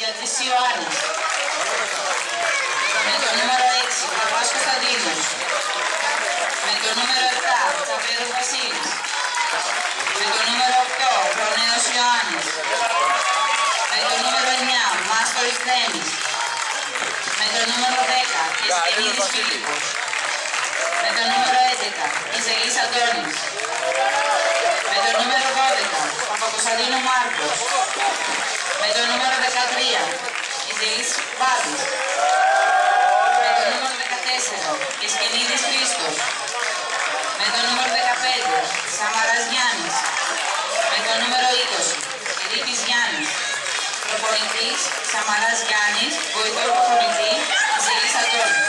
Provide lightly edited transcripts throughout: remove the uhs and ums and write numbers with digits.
Γιάννης Ιωάννης. Με το νούμερο 6, Παπάς Κωνσταντίνος. Με το νούμερο 7, Τσαπέρος Βασίλης. Με το νούμερο 8, Χρονέος Ιωάννης. Με το νούμερο 9, Μάστορης Θέμης. Με το νούμερο 10, Κεσκενίδης Φίλιππος. Με το νούμερο 11, Ιζελής Αντώνης. Με το νούμερο 12, Παπακοσταντίνου Μάρκος. Με το νούμερο 13, Ιζελής Βάδης. Με το νούμερο 14, Κεσκενίδης Χρήστος. Με το νούμερο 15, Σαμαράς Γιάννης. Με το νούμερο 20, Ρήτης Γιάννης. Προπονητής, Σαμαράς Γιάννης. Βοηθός προπονητή, Ιζελής Αντώνης.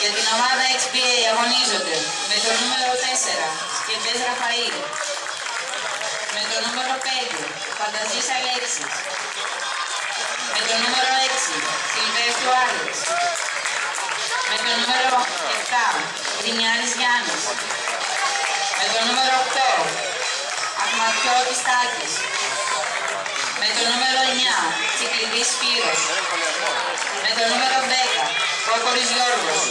Για την ομάδα XBA αγωνίζονται με το νούμερο 4, Σκεμπές Ραφαήλ. Με το νούμερο 5, Φανταζής Αλέξης. Με το νούμερο 6, Σιλβέστρου Άλεξ. Με το νούμερο 7, Γκρινιάρης Γιάννης. Με το νούμερο 8, Αχματιώτης Τάκης. Με το νούμερο 9, Τσικλιδής Σπύρος. Με το νούμερο 10, Κόκορης Γιώργος.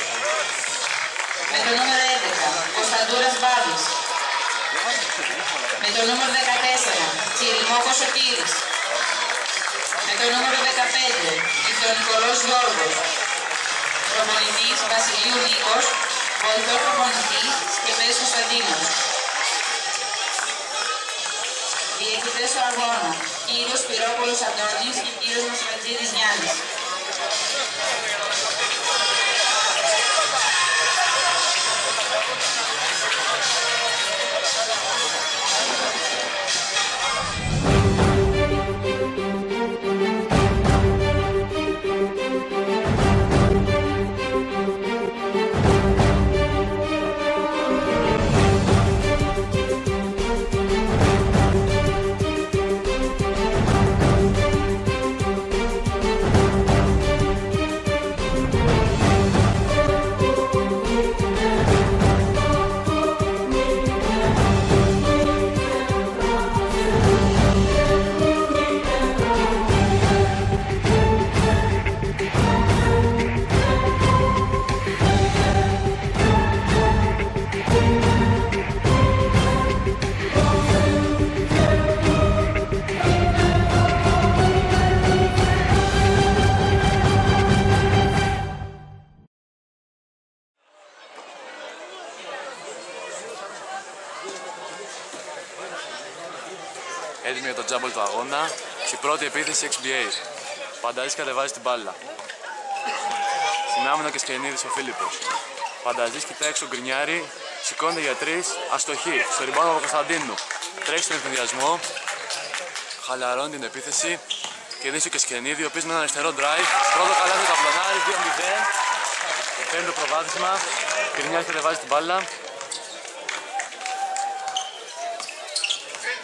Με το νούμερο 11, Κωνσταντούρας Μπάβης. Με το νούμερο 14, Τσιριμόκος Σωτήρης. Με το νούμερο 15, Ιθονικολός Γιώργος. Προπονητής Βασιλείου Νίκος. Βοηθός προπονητής Σκεμπές Κωνσταντίνος. Διοικητές του αγώνα, κύριος Σπυρόπουλος Αντώνης και κύριος Μασουρατζίδης Γιάννης. Έτοιμη για το τζάμπολ του αγώνα και η πρώτη επίθεση XBA. Πανταζής κατεβάζει την μπάλα. Στην άμυνα και Σκενίδης ο Φίλιππος. Πανταζής κοιτάει έξω Γκρινιάρη, σηκώνεται για 3, αστοχή. Στο ριμπάουντ από Κωνσταντίνου. Τρέχει στον ευθυνδιασμό. Χαλαρώνει την επίθεση και δίνει και Σκενίδη, ο οποίος με ένα αριστερό drive. Πρώτο καλάθι του Καπλωνάρη, 2-0. Παίρνει το προβάδισμα. Γκρινιάρης κατεβάζει την μπάλα.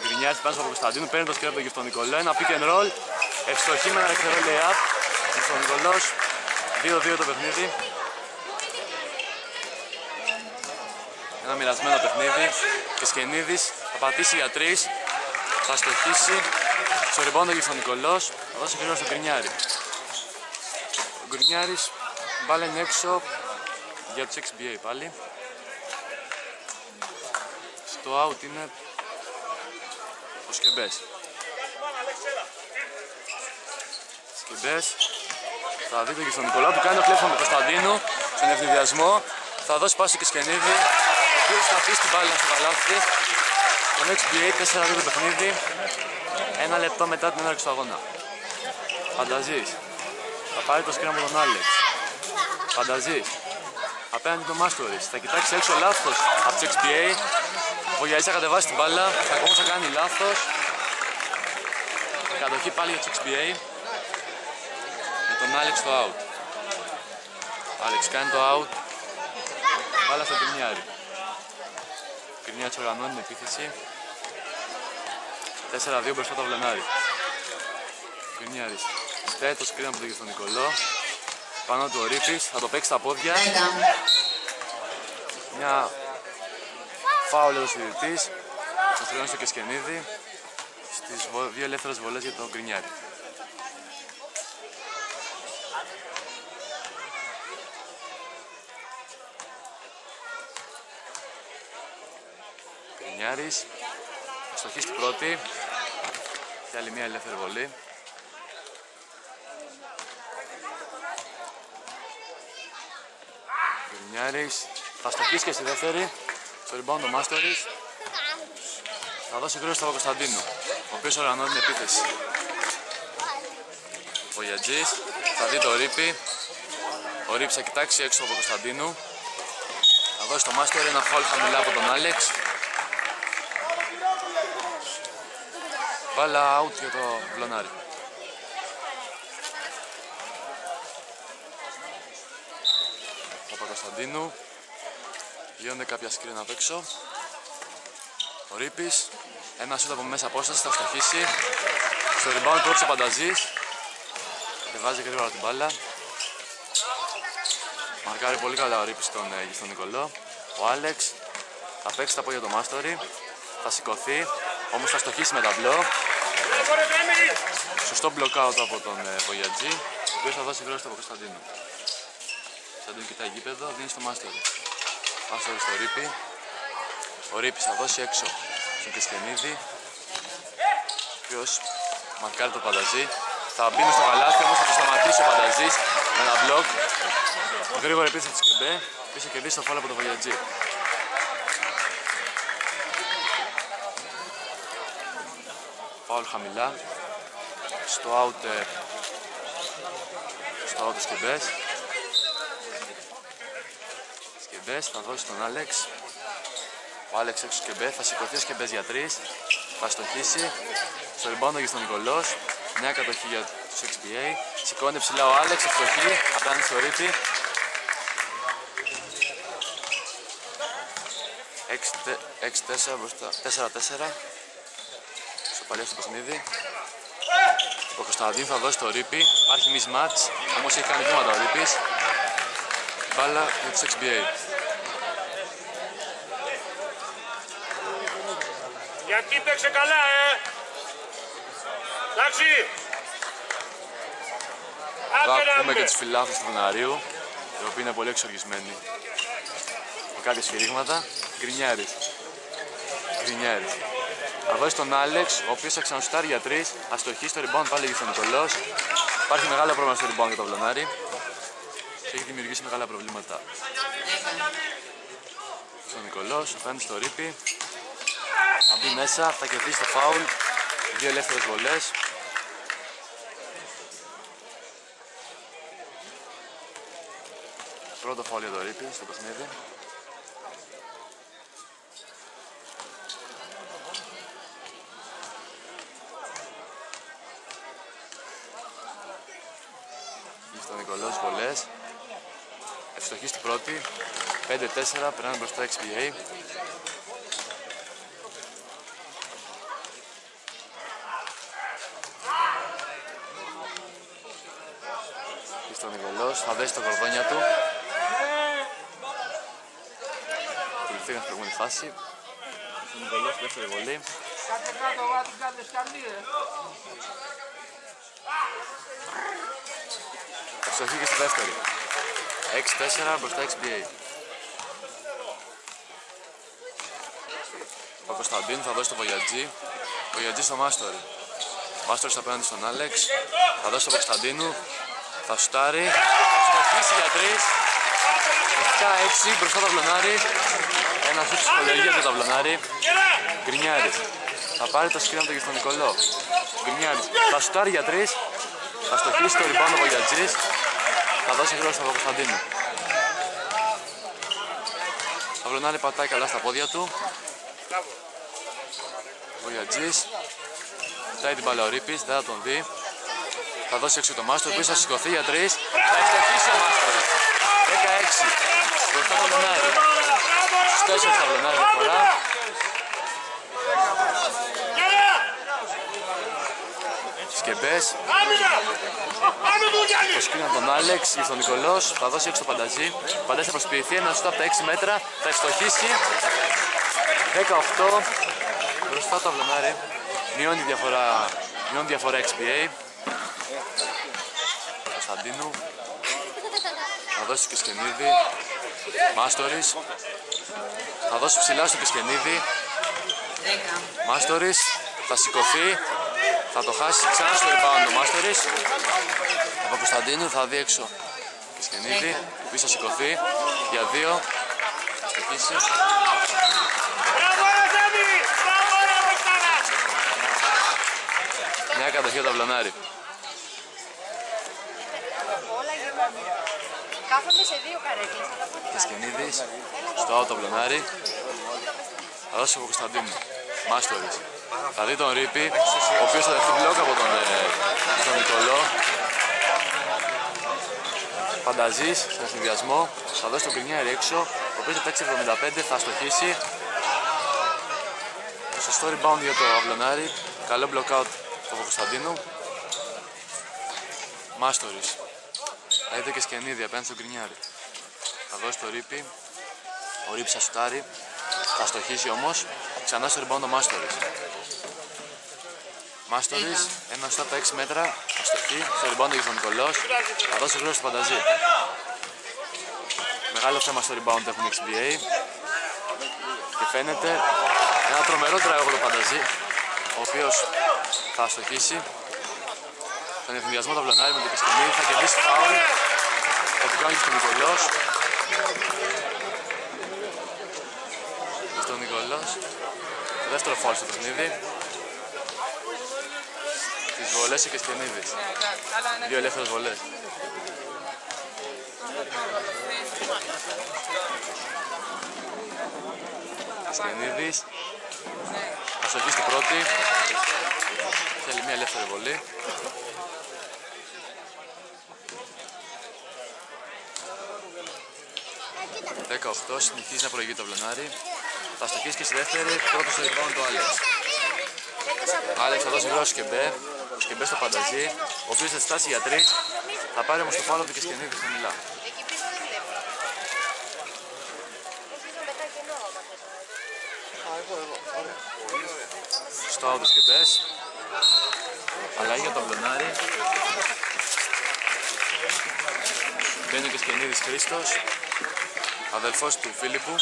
Γκρινιάρης πάνω από Κωνσταντίνου, παίρνει το σκέλο από τον Γευτονικολό. Ένα pick and roll. Ευστοχή με ένα αριστερό lay-up. Γευτονικολός. 2-2 το παιχνίδι. Ένα μοιρασμένο παιχνίδι. Και Σκενίδης θα πατήσει για 3. Θα στοχίσει. Στο rebound ο Γευτονικολός. Θα δώσει γρήγορα στον Γκρινιάρη. Ο Γκρινιάρης μπάλα είναι έξω για τους XBA πάλι. Στο out είναι ο Σκεμπές. Σκεμπές. Θα δει το στον Νικολάου, του κάνει το κλέφο με Κωνσταντίνου στον ευνηδιασμό. Θα δώσει πάση και Σκενίδη. Ποιος θα αφήσει την μπάλα στο καλάθι. Τον XBA 4-2 το παιχνίδι. 1 λεπτό μετά την έναρξη του αγώνα. Φανταζής. Θα πάρει το σκριν από τον Άλεξ. Φανταζής. Απέναντι το Μάστορης. Θα κοιτάξει έξω λάθος από τους XBA. Ο Βογιαρής θα κατεβάσει την μπάλα. Κακόμως θα κάνει λάθος. Κατοχή πάλι για τους XBA. Με τον Άλεξ το out. Άλεξ κάνει το out. Μπάλα στο Γκρινιάρη. Γκρινιάρης οργανώνει την επίθεση. 4-2 μπροστά το Βλανάρι. Γκρινιάρης. Στέλνει το σκριν από τον Γευτονικολό. Πάνω του ο Ρήφης, θα το παίξει στα πόδια. Μια φάουλ εδώ ο διαιτητής. Προστρώνει στο Κεσκενίδη στις δύο ελεύθερες βολές για τον Γκρινιάρη. Γκρινιάρης θα στοχίσει την πρώτη και άλλη μια ελεύθερη βολή. Γκρινιάρης θα στοχίσει και στη δεύτερη. Στο rebound ο Μάστορης. Θα δώσει γρήγορα στον Παπακοσταντίνου, ο οποίος οργανώνει την επίθεση. Ο Γιατζής θα δει το Ρίπη. Ο Ρίπης θα κοιτάξει έξω από τον Παπακοσταντίνου. Θα δώσει το Μάστορη ένα φάουλ χαμηλά από τον Άλεξ. Μπάλα out για το Βλωνάρι. Παπακοσταντίνου. Γίνονται κάποια σκριν απ' έξω. Ο Ρίπης, ένα σούτ από μέσα απόσταση, θα στοχίσει. Στο rebound πρώτος ο Πανταζής. Και βάζει γρήγορα την μπάλα. Μαρκάρει πολύ καλά ο Ρίπης στον Νικολό. Ο Άλεξ θα παίξει τα πόδια του Μάστορη. Θα σηκωθεί, όμως θα στοχίσει με ταμπλό. Σωστό block-out από τον Βογιατζή, ο οποίος θα δώσει γρήγορα στο Κωνσταντίνο. Κωνσταντίνο κοιτάει γήπεδο, δίνει στο Μάστορη. Μάστορη στο Ρίπη. Ο Ρίπης θα δώσει έξω στον Κεσκενίδη, ο οποίος μαρκάρει το Πανταζή. Θα μπει στο καλάθι, όμως θα το σταματήσει ο Πανταζής με ένα μπλοκ. Γρήγορα επίθεση της Κεμπέ, πίσω κερδίσει το φάουλ από τον Βογιατζή. Φάουλ χαμηλά, στο out της Κεμπές. Σκεμπές θα δώσει τον Άλεξ. Ο Άλεξ έξω Σκεμπέ, θα σηκωθεί ο Σκεμπές για 3. Θα στοχίσει. Στο rebound για τον Νικολός. Νέα κατοχή για τους XBA. Σηκώνει ψηλά ο Άλεξ, ευστοχή. Απέναντι στο Ρίπη. 6-4 μπροστά. 4-4. Στο παλιό στο παιχνίδι. Ο Κωνσταντίν θα δώσει το Ρίπη. Υπάρχει mismatch. Όμως έχει κάνει βήματα ο Ρίπης. Μπάλα για τους XBA. Γιατί παίξε καλά, εντάξει. Θα πούμε και τους φιλάθλους του Βεναρίου, οι οποίοι είναι πολύ εξοργισμένοι με κάποια σφυρίγματα. Γκρινιάρης. Θα δώσει τον Άλεξ, ο οποίος θα ξανασουτάρει για 3. Θα στοχίσει στο rebound πάλι για τον Νικολός. Υπάρχει μεγάλο πρόβλημα στο rebound για τον Βλωνάρη και έχει δημιουργήσει μεγάλα προβλήματα. Στον Νικολός, απέναντι στο Ρίπη. Θα μπει μέσα, θα κερδίσει το φάουλ. Δύο ελεύθερες βολές. Πρώτο φάουλ για το Ρίπη στο παιχνίδι. Στον Νικολός βολές. Ευστοχή στην πρώτη. 5-4, περνάνε μπροστά XBA. Στον Νικολός, θα δέσει τα κορδόνια του. Τελευταία στην προηγούμενη φάση. Στον Νικολός, δεύτερη βολή. Ευστοχή και στη δεύτερη. 6-4 μπροστά XBA. Ο Κωνσταντίν θα δώσει το Βογιατζή. Βογιατζή στο Μάστορη. Μάστορης απέναντι στον Άλεξ. Θα δώσει το Κωνσταντίνου. Θα σουτάρει. Θα στοχίσει για 3. 7-6 μπροστά το Βλωνάρι. Ένα σουτ ψυχολογία για το Βλωνάρι. Γκρινιάρης. Θα πάρει το σκριν από τον Γεφτον Νικολό. Γκρινιάρης. Θα σουτάρει για 3. Θα στοχίσει το rebound ο Βογιατζής. Θα δώσει γρήγορα στον Κωνσταντίνου. Ο Βλωνάρι πατάει καλά στα πόδια του. Ο Βογιατζής. Κοιτάει την μπάλα ο Ρίπης, δεν θα τον δει. Θα δώσει έξω το Μάστορ, πίσω θα σηκωθεί για 3. Θα ευστοχίσει ο Μάστορ. 16. Μπροστά το Βλωνάρι. Στους 4 θα Βλωνάρι διαφορά. Σκεμπές. Το σκριν από τον Άλεξ, για τον Νικολός. Θα δώσει έξω το Πανταζή. Πανταζή θα προσποιηθεί ένα σούτ από τα 6 μέτρα. Θα ευστοχίσει. 18 μπροστά το αυλωνάρι. Μειώνει διαφορά XBA. Κωνσταντίνου. Θα δώσει και Σκενίδη. Μάστορης. Θα δώσει ψηλά στο Κισκενίδη. Μάστορης. Θα σηκωθεί. Θα το χάσει ξανά στο rebound ο Μάστορης. Από Κωνσταντίνου θα δει έξω Κισκενίδη. Πίσω θα σηκωθεί. Για 2. Θα στοχίσει. Μια κατοχή από το αυλωνάρι. Κάθονται σε 2 καρέκλες. Κισκενίδης στο out το αυλωνάρι. Θα δώσει από Κωνσταντίνου. Μάστορης. Θα δει τον Ρίπη, ο οποίος θα δεχτεί μπλοκ από τον Νικολό. Φανταζής στον συνδυασμό. Θα δώσει τον Κρινιάρη έξω, ο οποίος θα παίξει 75, θα στοχίσει. Σωστό rebound για το αυλωνάρι. Καλό block out από Κωνσταντίνου. Μάστορης. Θα δείτε και Σκενίδη απέναντι στον Κρινιάρη. Θα δώσει το Ρίπη. Ο Ρίπης θα σουτάρει. Θα στοχίσει όμως. Ξανά στο rebound ο Μάστορης. Μάστορης, ένα σουτ από τα 6 μέτρα. Θα στοχεί. Στο rebound ο Γεφωνικολός. Θα δώσει γρήγορα στο Φανταζή. Μεγάλο θέμα στο rebound έχουν XBA. Και φαίνεται ένα τρομερό drive από το Φανταζή, ο οποίος θα στοχίσει. Τον ευνηδιασμό του αυλωνάρι με το Κισκενίδη. Θα κερδίσει φάουλ. Θα του κάνει στον Νικολός. Στον Νικολός. Το δεύτερο φάουλ στο παιχνίδι. Τις βολές ο Κισκενίδης. 2 ελεύθερες βολές. Κισκενίδης. Θα στοχίσει την πρώτη. Θέλει μια ελεύθερη βολή. ...18, συνεχίζει να προηγεί το αυλωνάρι. Θα στοχίσει και στη δεύτερη, πρώτο στο rebound το Άλεξ. Άλεξ θα δώσει γρήγορα στο Σκεμπέ. Σκεμπέ στο Φανταζή, ο οποίος θα στάσει για 3. Θα πάρει όμως το φάουλο του Κισκενίδη χαμηλά. Στο out ο Σκεμπές. Αλλαγή για το αυλωνάρι. Μπαίνει ο Κισκενίδης Χρήστος, αδελφός του Φίλιππου.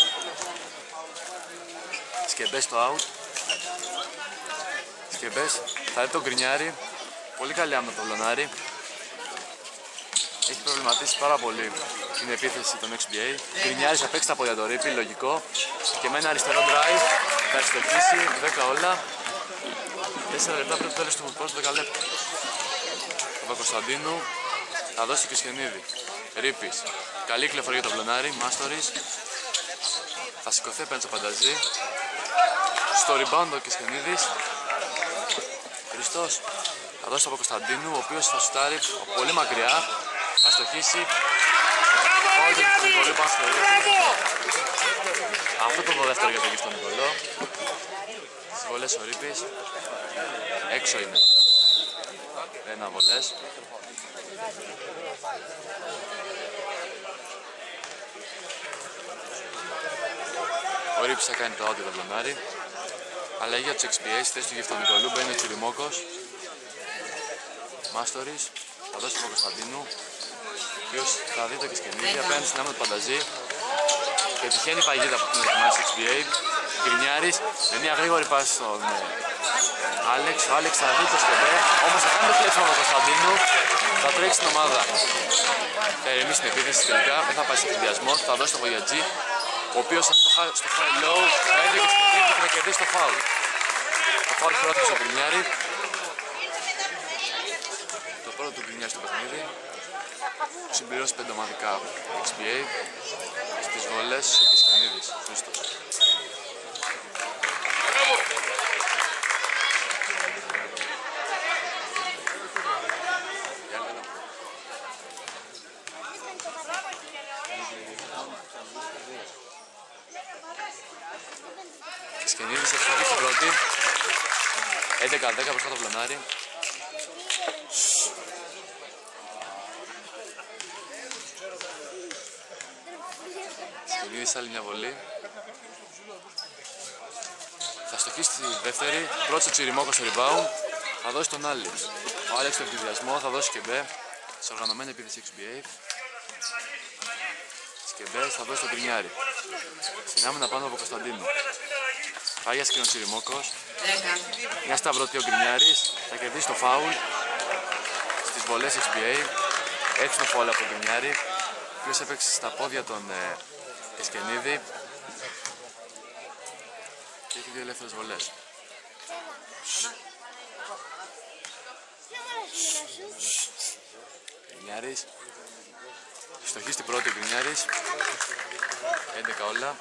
Σκεμπές στο out. Σκεμπές θα δει τον Γκρινιάρη. Πολύ καλή άμυνα το αυλωνάρι. Έχει προβληματίσει πάρα πολύ την επίθεση των XBA. Γκρινιάρης θα παίξει τα πόδια το Ρίπη, λογικό. Και με ένα αριστερό drive θα εξτοχίσει 10 όλα. 4 λεπτά πριν το τέλος του πρώτου δεκαλέπτου. Ο Παπακοσταντίνου θα δώσει το Κισκενίδη. Ρίπης. Καλή κυκλοφορία για το αυλωνάρι. Μάστορης. Θα σηκωθεί απέναντι στο Φανταζή. Στο rebound ο Κισκενίδης. Χριστός. Θα δώσει το Παπακοσταντίνου, ο οποίος θα σουτάρει από πολύ μακριά. Θα στοχίσει. Όχι, πολύ πάνω στο Ρίπη. Αυτό το δεύτερο για το γύφτο Νικολό. Στις βολές ο Ρίπης. Έξω είναι. Ένα βολές. Ο Ρίπης θα κάνει το out για το αυλωνάρι. Αλλαγή για τους XBA, στη θέση του Γεφτονικολού μπαίνει ο Τσιριμόκος. Μάστορης, θα δώσει τον Κωνσταντίνου, ο οποίος θα δει το Κισκενίδη απέναντι στην άμυνα του Φανταζή. Και τυχαίνει η παγίδα που έχουν ετοιμάσει οι XBA. Γκρινιάρης, με μια γρήγορη πάση στον Άλεξ. Ο Άλεξ θα δει το Σκεπέ, όμως θα κάνει το κλέψιμο του Κωνσταντίνου. Θα τρέξει την ομάδα. Θα ηρεμήσει την επίθεση τελικά, δεν θα πάει σε συνδυασμό. Θα δώσει το Βογιατζή, ο οποίος στο high low θα έδει και Σκεπέ και θα κερδίσει το foul. Το foul πρώτο στο Γκρινιάρη. Το πρώτο του Γκρινιάρη στο παιχνίδι. Συμπληρώσει 5 ομαδικά XBA. Στις βολές ο Κισκενίδης. Χρήστος. Κισκενίδης θα ψηφίσει πρώτη. 11-10 μπροστά το πλανάρι. Κισκενίδης άλλη μια βολή. Θα στοχίσει στη δεύτερη. Πρώτος ο Τσιριμόκος στο rebound. Θα δώσει τον Άλεξ. Ο Άλεξ στο ευθυδιασμό θα δώσει Σκεμπέ. Σε οργανωμένη επίθεση XBA. Σκεμπέ θα δώσει τον Γκρινιάρη. Στην άμυνα πάνω από Κωνσταντίνου. Πάει για σκηνό Τσιριμόκος. Μια σταυρωτή ο Γκρινιάρης. Θα κερδίσει το φάουλ στις βολές XBA. Έτσι το φάουλ από τον Γκρινιάρη, ο οποίος έπαιξε στα πόδια των Κεσκενίδη και έχει δύο ελεύθερες βολές. Γκρινιάρης. Στοχή στην πρώτη ο Γκρινιάρης. 11 όλα.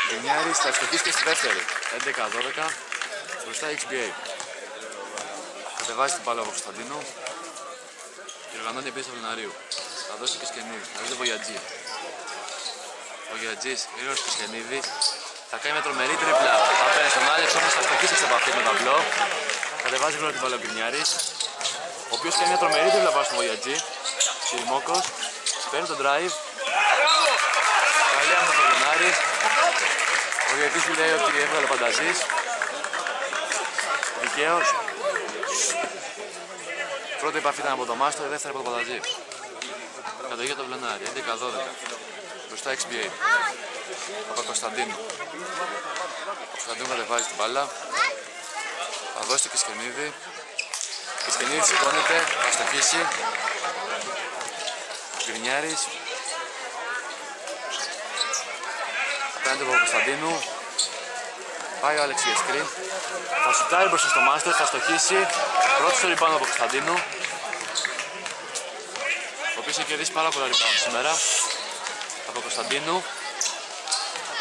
Γκρινιάρης θα στοχίσει και στη δεύτερη. 11-12. Μπροστά XBA. Κατεβάζει την μπάλα από Κωνσταντίνου και οργανώνει επίσης από Λεναρίου. Θα δώσει το Κεσκενίδη. Θα δει το Βογιατζή. Ο Βογιατζής, γρήγορος Κεσκενίδης. Θα κάνει μια τρομερή τρίπλα απέναντι στον Άλεξ, όμως θα στοχίσει στα επαφή με το ταμπλό. Κατεβάζει γρήγορα την μπάλα ο Γκρινιάρης, ο οποίος κάνει μια τρομερή τρίπλα πάνω στον Βογιατζή. Τσιριμόκος. Παίρνει τον drive. Καλή άμυνα από τον Λενάρη. Ο διαιτητής του λέει ότι έβγαλε ο Πανταζής. Δικαίως. Πρώτη επαφή ήταν από το Μάστο, η δεύτερη από το Πανταζή. Κατοχή για τον Βλενάρη, 11-12. Μπροστά XBA. Από Κωνσταντίνου. Ο Κωνσταντίνου κατεβάζει την μπάλα. Θα δώσει το Κεσκενίδη. Ο Κεσκενίδης σηκώνεται, θα στοχίσει. Γκρινιάρης. Απέναντι από Κωνσταντίνου. Πάει ο Άλεξ για σκριν. Θα σουτάρει μπροστά στο Μάστερ, θα στοχίσει. Πρώτος στο rebound από Κωνσταντίνου, ο οποίος έχει κερδίσει πάρα πολλά rebound σήμερα. Από Κωνσταντίνου.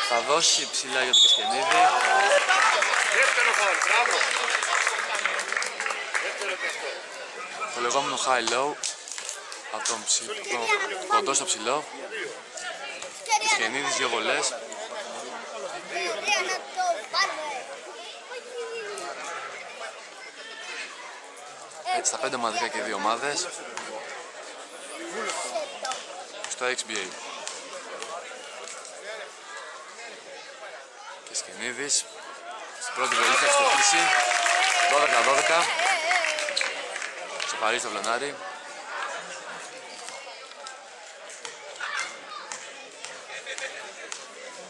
Θα δώσει ψηλά για το Κεσκενίδη. Το λεγόμενο high-low. Από τον κοντό στο ψηλό. Κεσκενίδης, δύο βολές. Έτσι στα 5 ομαδικά και 2 ομάδες στο XBA. Κεσκενίδης στην πρώτη βολή θα εξτοχίσει 12-12. Σοφαρίζει το Βλενάρη.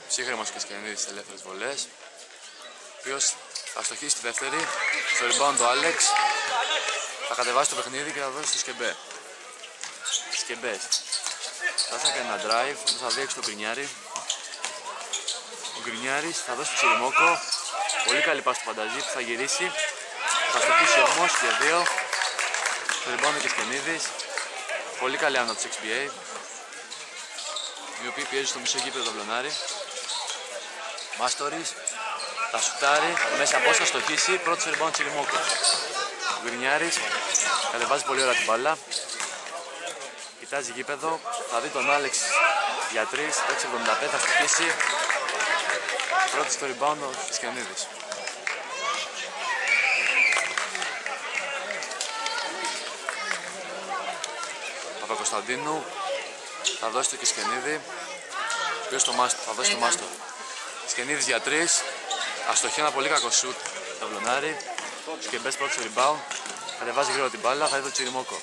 Ψύχρεμος Κεσκενίδης στις ελεύθερες βολές, ο οποίος θα στοχίσει στη δεύτερη. Στο rebound ο Άλεξ. Θα κατεβάσει το παιχνίδι και θα δώσει στο Σκεμπέ. Σκεμπές. Θα κάνει ένα drive, θα διέξει το Γκρινιάρη. Ο Γκρινιάρης θα δώσει το Τσιριμόκο. Πολύ καλή πάση του Φανταζή που θα γυρίσει. Θα στοχίσει όμως και 2. Στο rebound ο Κεσκενίδης. Πολύ καλή άμυνα του XBA, οι οποίοι πιέζουν στο μισό γήπεδο το Βλενάρη. Μάστορης. Θα σουτάρει. Μέσα από όσο θα στοχίσει. Πρώτος rebound Τσιριμόκο. Ο Γκρινιάρης κατεβάζει πολύ ωραία την μπάλα. Κοιτάζει γήπεδο. Θα δει τον Άλεξ για 3. 6-75 θα στοχίσει. Πρώτος στο rebound ο Κεσκενίδης. Παπακοσταντίνου θα δώσει το Κεσκενίδη. Θα δώσει το Μάστο. Κεσκενίδης για 3. Αστοχεί ένα πολύ κακό σουτ το Βλενάρη. Σκεμπές πρώτο στο rebound. Κατεβάζει γρήγορα την μπάλα, θα δει το Τσιριμόκο.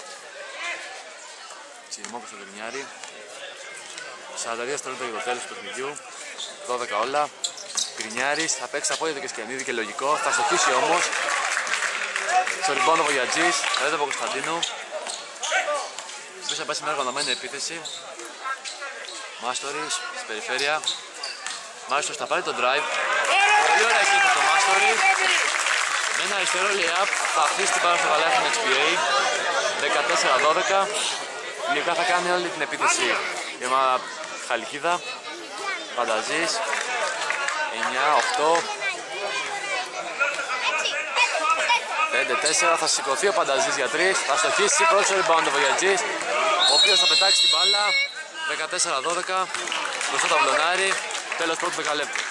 Τσιριμόκο στο Γκρινιάρη. 42 δευτερόλεπτα για το τέλος του παιχνιδιού. 12 όλα. Γκρινιάρης θα παίξει από το Κεσκενίδη και λογικό. Θα στοχίσει όμως. Στο rebound ο Βογιατζής. Θα δει από Κωνσταντίνου. Πίσω θα πάει σε μια οργανωμένη επίθεση. Μάστορης στην περιφέρεια. Μάστορης θα πάρει το drive. Πολύ ωραία κίνηση το Μάστορη. Με ένα αριστερό lay-up θα αφήσει την πάρα στο καλάθι του XBA. 14-12. Λιγικά θα κάνει όλη την επίθεση η ομάδα Χαλκίδα. Φανταζής. 9-8. 5-4. Θα σηκωθεί ο Πανταζής για 3. Θα στοχίσει πρώτος ο rebound ο Βογιατζής, ο οποίος θα πετάξει την μπάλα. 14-12. Μπροστά το Βλενάρη. Τέλος πρώτου δεκαλέπτου.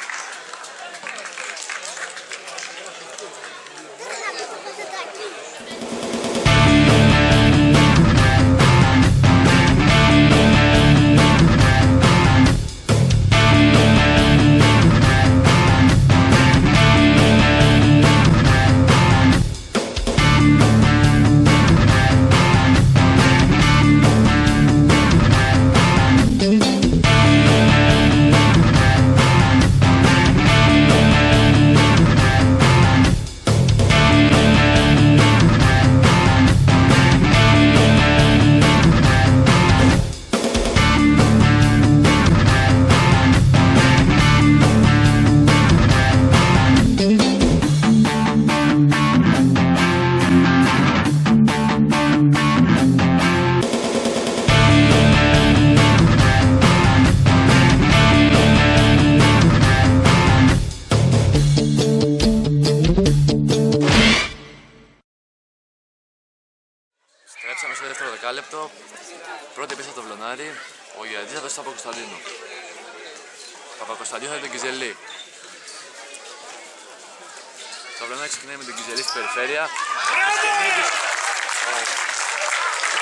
δεκάλεπτο. Πρώτη επίθεση από το Βλωνάρι. Ο Γεραντής θα δώσει στον Παπακοσταντίνου. Παπακοσταντίνου θα δει τον Κιζελή. Το Βλωνάρι ξεκινάει με τον Κιζελή στην περιφέρεια.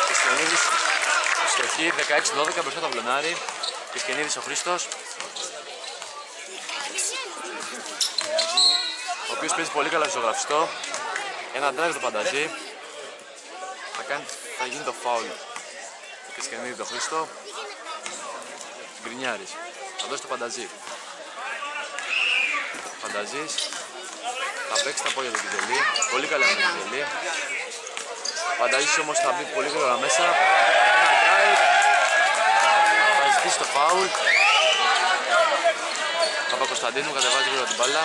Κισκενίδης στοχή 16-12 μπροστά το Βλωνάρι. Κισκενίδης ο Χρήστος, ο οποίος παίζει πολύ καλά στο ζωγραφιστό. Ένα drive το Πανταζή. Θα γίνει το φάουλ. Κισκενίδη το Χρήστο. Γκρινιάρης. Θα δώσει το Πανταζή. Πανταζής. Θα παίξει τα πόδια του Κιζελή. Πολύ καλά είναι το Κιζελή. Πανταζής όμως θα μπει πολύ γρήγορα μέσα. Ένα drive. Θα ζητήσει το φάουλ. Παπακοσταντίνου κατεβάζει γρήγορα την μπάλα.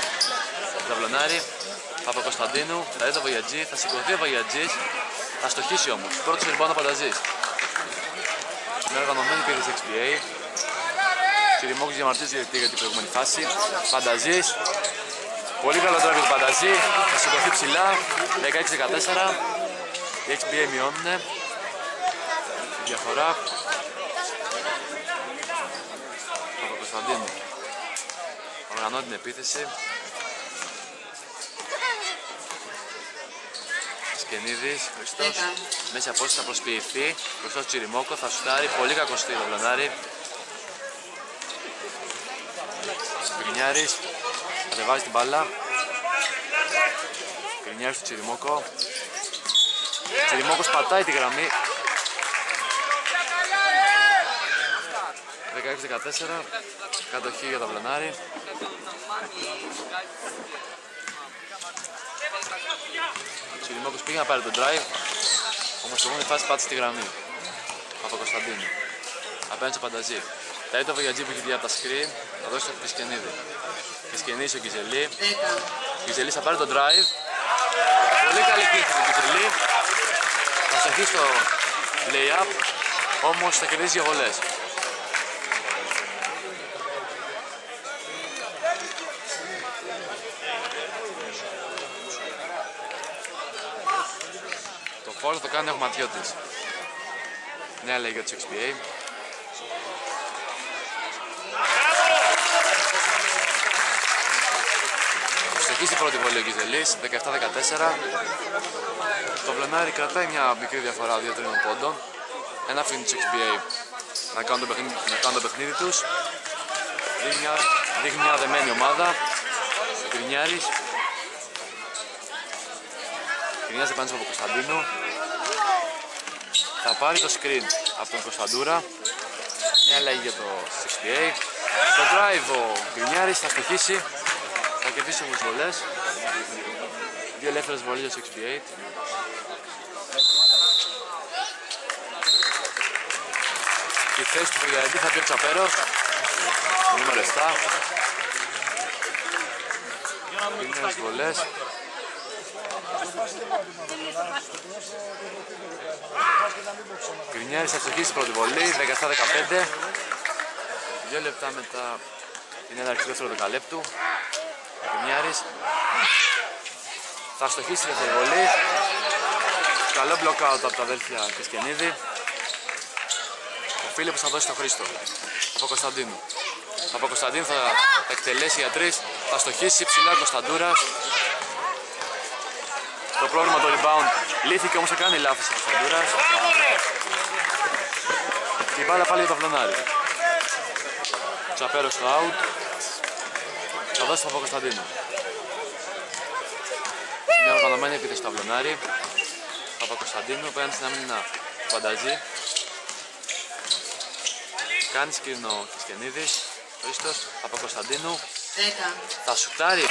Ζαβλωνάρη. Παπακοσταντίνου. Θα δει το Βαγιατζή. Θα σηκωθεί ο Βαγιατζής. Θα στοχίσει όμως. Πρώτος rebound ο Πανταζής. Είναι οργανωμένη επίθεση XBA. Τσιριμόκος διαμαρτύρεται για την προηγούμενη φάση. Πανταζής. Πολύ καλό τράβει του Πανταζή. Θα σηκωθεί ψηλά. 16-14. Οι XBA μειώνουνε. Η διαφορά. Παπακοσταντίνου οργανώνει την επίθεση. Σκενίδης, Χριστός. Μέση απόσταση θα προσποιηθεί. Μπροστά Τσιριμόκο θα σουτάρει. Πολύ κακό στο Βλωνάρι. Γκρινιάρης. Κατεβάζει την μπάλα. Γκρινιάρης του Τσιριμόκο. Τσιριμόκος πατάει τη γραμμή. 16-14. Κατοχή για το Βλωνάρι. Ο Τσιριμόκος πήγε να πάρει τον drive. Όμως στην επόμενη φάση πάτησε τη γραμμή. Παπακοσταντίνου. Απέναντι στο Πανταζή. Θα δει το Βαγιατζή που έχει δει από τα screen. Θα δώσει το Κισκενίδη. Κισκενίδης ο Κιζελή. Ο Κιζελής θα πάρει τον drive. Πολύ καλή κίνηση του Κιζελή. Θα στοχίσει στο lay-up. Όμως θα κερδίσει 2 βολές. Το φάουλ το κάνει ο Ματιώτης. Νέα λέγει για τους XBA. Στοχίσει η πρώτη βολή ο Κιζελής, 17-14. Το Βλωνάρι κρατάει μια μικρή διαφορά 2-3 πόντων. Ένα αφήνει τους XBA να κάνουν το παιχνίδι τους. Δείχνει μια δεμένη ομάδα. Γκρινιάρης. Γκρινιάζει πάνω από τον Κωνσταντίνου. Θα πάρει το screen από τον Κωνσταντούρα. Μια αλλαγή για το XBA. Στο drive ο Γκρινιάρης θα στοχίσει. Θα κερδίσει όμως βολές. 2 ελεύθερες βολές για το XBA. Η θέση του Βαγιατζή θα πει ο Τσαπέρος. Νούμερο 7. Ελεύθερες βολές. Γκρινιάρης θα στοχίσει πρώτη βολή, 17-15. 2 λεπτά μετά την έναρξη του δεύτερου δεκαλέπτου. Γκρινιάρης θα στοχίσει τη δεύτερη βολή. Καλό block-out από τα αδέρφια Κισκενίδη. Ο Φίλιππος θα δώσει το Χρήστο. Από Κωνσταντίνου. Από Κωνσταντίνου θα εκτελέσει για 3. Θα στοχίσει ψηλά ο Κωνσταντούρας. Το πρόβλημα το rebound λύθηκε, όμως θα κάνει λάθος ο Κωνσταντούρας. Και η μπάλα πάλι για το Βλωνάρι. Τσαπέρος στο out. Θα δώσει το Παπακοσταντίνου. Μια οργανωμένη επίθεση στο Βλωνάρι. Παπακοσταντίνου απέναντι στην άμυνα Πανταζή. Κάνει σκρίνο Κισκενίδης. Χρήστος. Παπακοσταντίνου. Θα σουτάρει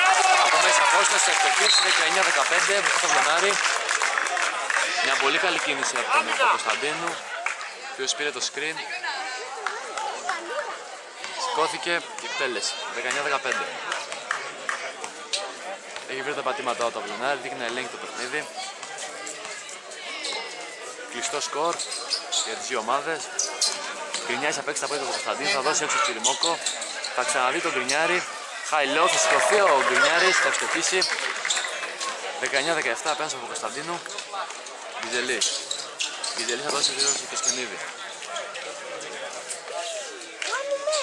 από μέσα απόσταση, θα εκτελέσει 19-15 μπροστά στο Βλωνάρι. Μια πολύ καλή κίνηση από τον Παπακοσταντίνου, ο οποίος πήρε το screen. Σηκώθηκε και εκτέλεση 19-15. Έχει βρει τα πατήματά του Βλωνάρι, δείχνει να ελέγχει το παιχνίδι. Κλειστό σκορ για τις δύο ομάδες. Γκρινιάρης θα παίξει τα πόδια του Κωνσταντίνου, θα δώσει έξω Τσιριμόκο. Θα ξαναδεί τον Γκρινιάρη. High low, θα σηκωθεί ο Γκρινιάρης, θα ευστοχίσει. 19-17 απέναντι από Κωνσταντίνου. Βυζελής. Βιτελή θα δώσει γύρω στο Κεσκενίδη.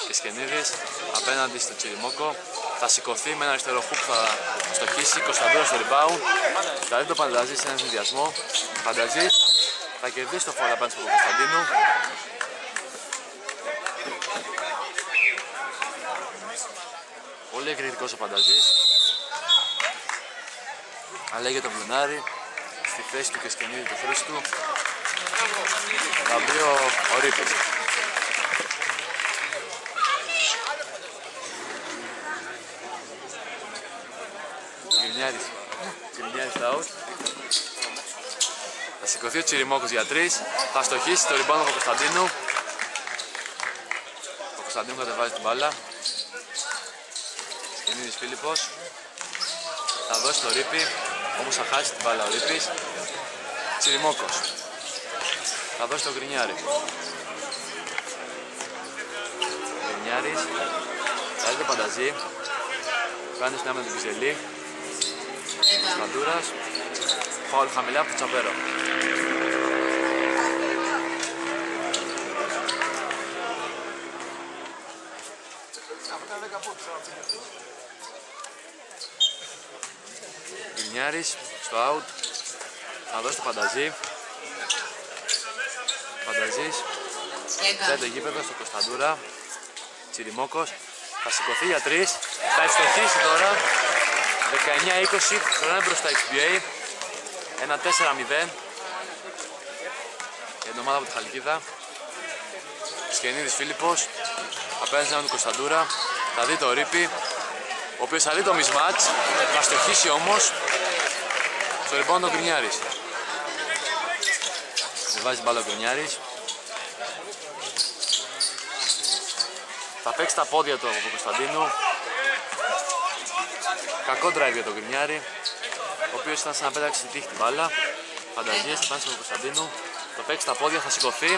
Κεσκενίδης απέναντι στο Τσιριμόκο. Θα σηκωθεί με ένα αριστερό χουπ, θα στοχίσει. Κωνσταντούρας στο rebound. Θα δει το Πανταζή σε έναν συνδυασμό. Πανταζής θα κερδίσει το φάουλ απέναντι στον Κωνσταντίνου. Πολύ εκρηκτικός ο Πανταζής. Αλέγει τον Βλουνάρη στη θέση του Κεσκενίδη του Χρήστου. Θα μπει ο Ρίπης. Γκρινιάρης out. Θα σηκωθεί ο Τσιριμόκος για 3. Θα στοχίσει το rebound του Κωνσταντίνου. Ο Κωνσταντίνου κατεβάζει την μπάλα. Κεσκενίδης Φίλιππος. Θα δώσει το Ρίπη, όμως θα χάσει την μπάλα ο Ρίπης. Τσιριμόκος. Θα δώσει το Γκρινιάρη. Γκρινιάρης. Θα δει το Πανταζή. Κάνει στην άμυνα του Κιζελή. Κωνσταντούρας. Φάουλ χαμηλά από τον Τσαπέρο. Γκρινιάρης στο out. Θα δώσει το Φανταζή. Φανταζής. Ζάει το γήπεδο στο Κωνσταντούρα. Τσιριμόκος. Θα σηκωθεί για 3. Θα ευστοχίσει τώρα. 19-20. Χρονάει μπροστά XBA. 1-4-0. Για την ομάδα από τη Χαλκίδα. Σκενίδης Φίλιππος. Απέναντι στον Κωνσταντούρα. Θα δει το Ρίπη, ο οποίος θα δει το mismatch. Θα στοχίσει όμως. Στο rebound ο Γκρινιάρης. Δεν βάζει μπάλα ο Γκρινιάρης. Θα παίξει τα πόδια του από τον Κωνσταντίνου. Κακό drive για τον Γκρινιάρη, ο οποίος ήταν σαν να πέταξε τη τύχη την μπάλα. Φανταζίες θα πάνε στον Κωνσταντίνου. Θα παίξει τα πόδια, θα σηκωθεί.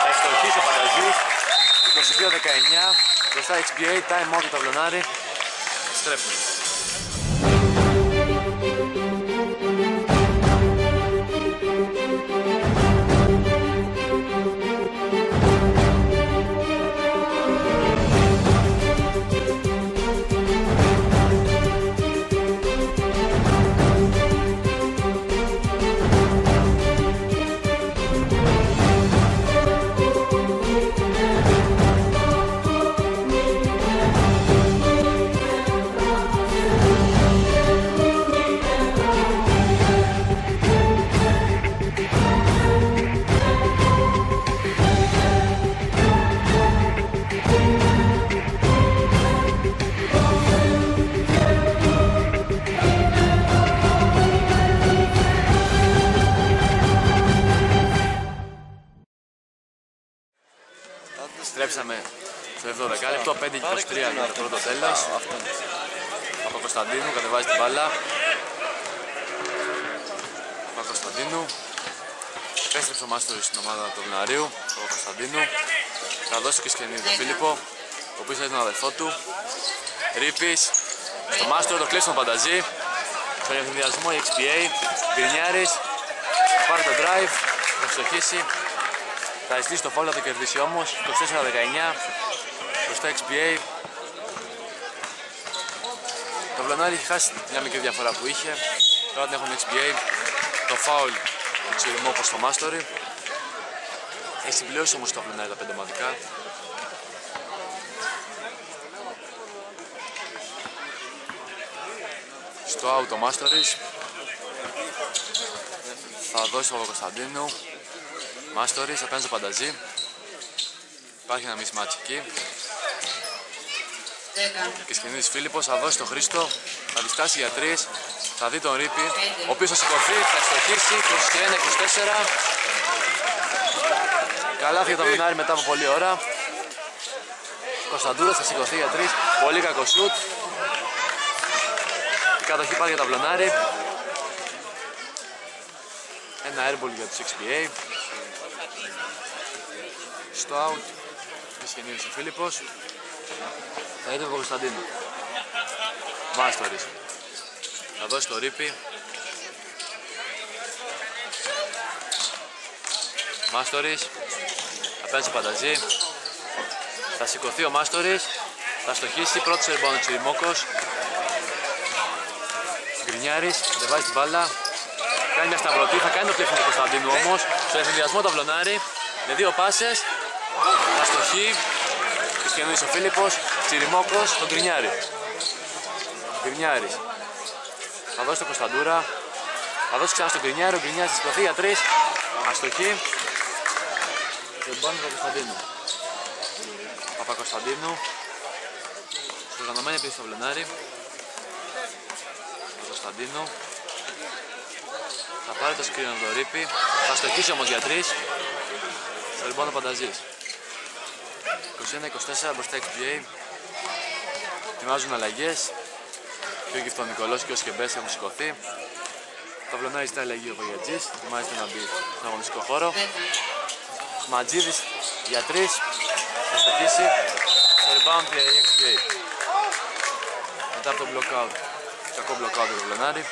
Θα ευστοχίσει ο Φανταζής. 22-19. Μπροστά XBA, time out το Βλονάρι. Στρέφουμε. Στρέψαμε στο 12 λεπτό, 5-23 για το πρώτο τέλος. Από Κωνσταντίνου κατεβάζει την μπάλα. Από Κωνσταντίνου. Επέστρεψε ο Μάστορης στην ομάδα του Βλουναρίου. Από Κωνσταντίνου. Θα δώσει και Σκενίδη τον Φίλιππο, ο οποίος είναι τον αδελφό του. Ρίπης. Στο Μάστορο το κλέψει τον Πανταζή. Στον ευθυνδιασμό η XPA. Γκρινιάρης. Θα πάρει το drive. Θα ευστοχίσει. Θα εισλύσει το φάουλ, θα το κερδίσει όμως. 24-19 μπροστά XBA. Το Βλονάρι έχει χάσει μια μικρή διαφορά που είχε. Τώρα την έχουν XBA. Το φάουλ του Τσιριμόκου στο Μάστορι. Έχει συμπληρώσει όμως το Βλονάρι τα 5 ομαδικά. Στο out ο Μάστορης. Θα δώσει το Κωνσταντίνου. Μάστορης, απέναντι στο Πανταζή. Υπάρχει ένα mismatch εκεί. Και Σκενίδης Φίλιππος θα δώσει τον Χρήστο. Θα διστάσει για 3. Θα δει τον Ρίπη, ο οποίος θα σηκωθεί, θα στοχίσει. 21-24. Καλάθι για τον Βλουνάρι μετά από πολλή ώρα. Κωνσταντούρας θα σηκωθεί για 3. Πολύ κακό σουτ. Η κατοχή πάει για τα Βλουνάρι. Ένα airball για τους XBA. Στο out Σκενίδης ο Φίλιππος. Θα είδε ο Κωνσταντίνου. Μάστορης. Θα δώσει το Ρίπη. Μάστορης απέναντι στο Πανταζή. Θα σηκωθεί ο Μάστορης, θα στοχίσει, πρώτος rebound ο Τσιριμόκος. Γκρινιάρης, δεν βάζει την μπάλα. Κάνει μια σταυρωτή, θα κάνει το πλέφο του Κωνσταντίνου όμως. Στο ευθυνδιασμό το Αυλωνάρη, με δύο πάσες. Θα στοχεί. Χριστιανίδης ο Φίλιππος, Τσιριμόκος, τον Γκρινιάρη. Γκρινιάρης. Θα δώσει τον Κωνσταντούρα. Θα δώσει ξανά στον Γκρινιάρη, ο Γκρινιάρης θα σηκωθεί για 3. Αστοχή. Δεν πάνε τον Κωνσταντίνου. Παπακωνσταντίνου. Οργανωμένη επίσης στο Αυλωνάρη. Κωνσταντίνου. Θα πάρει το σκριν από το Ρίπη. Θα στοχίσει όμως για 3. Στο rebound ο Πανταζής. 21-24 μπροστά XPA. Ετοιμάζουν αλλαγές. Και ο Γυφτονικολός και ο Σκεμπές έχουν σηκωθεί. Το Αυλωνάρη ζητάει αλλαγή ο Βογιατζής. Ετοιμάζεται να μπει στον αγωνιστικό χώρο. Ματζίδης για 3. Θα στοχίσει. Στο rebound η XPA. Μετά από το blockout. Κακό blockout του Αυλωνάρη.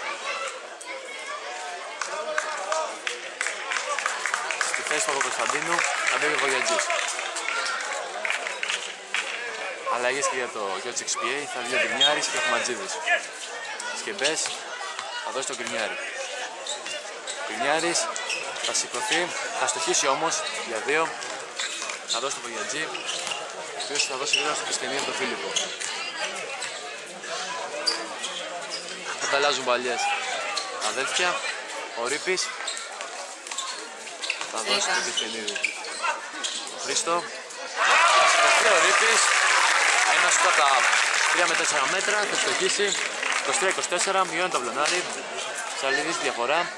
Στη θέση του Κωνσταντίνου θα μπει ο Βογιατζής. Αλλαγές και για το XPA, θα βγει ο Γκρινιάρης και ο Ματζίδης. Σκεμπές, θα δώσει τον Γκρινιάρη. Γκρινιάρης θα σηκωθεί, θα στοχίσει όμως για 2. Θα δώσει τον Βογιατζή, ο οποίος θα δώσει γρήγορα στο Χριστιανίδη τον Φίλιππο. Ανταλλάζουν παλιές αδέλφια. Ο Ρίπης θα δώσει τον Χριστιανίδη. Ο Χρήστο. Ο Ρίπης. Ένας από τα 3 με 4 μέτρα, θα στοχίσει. 23-24, μειώνει το Αυλωνάρη. Σαλίδης διαφορά.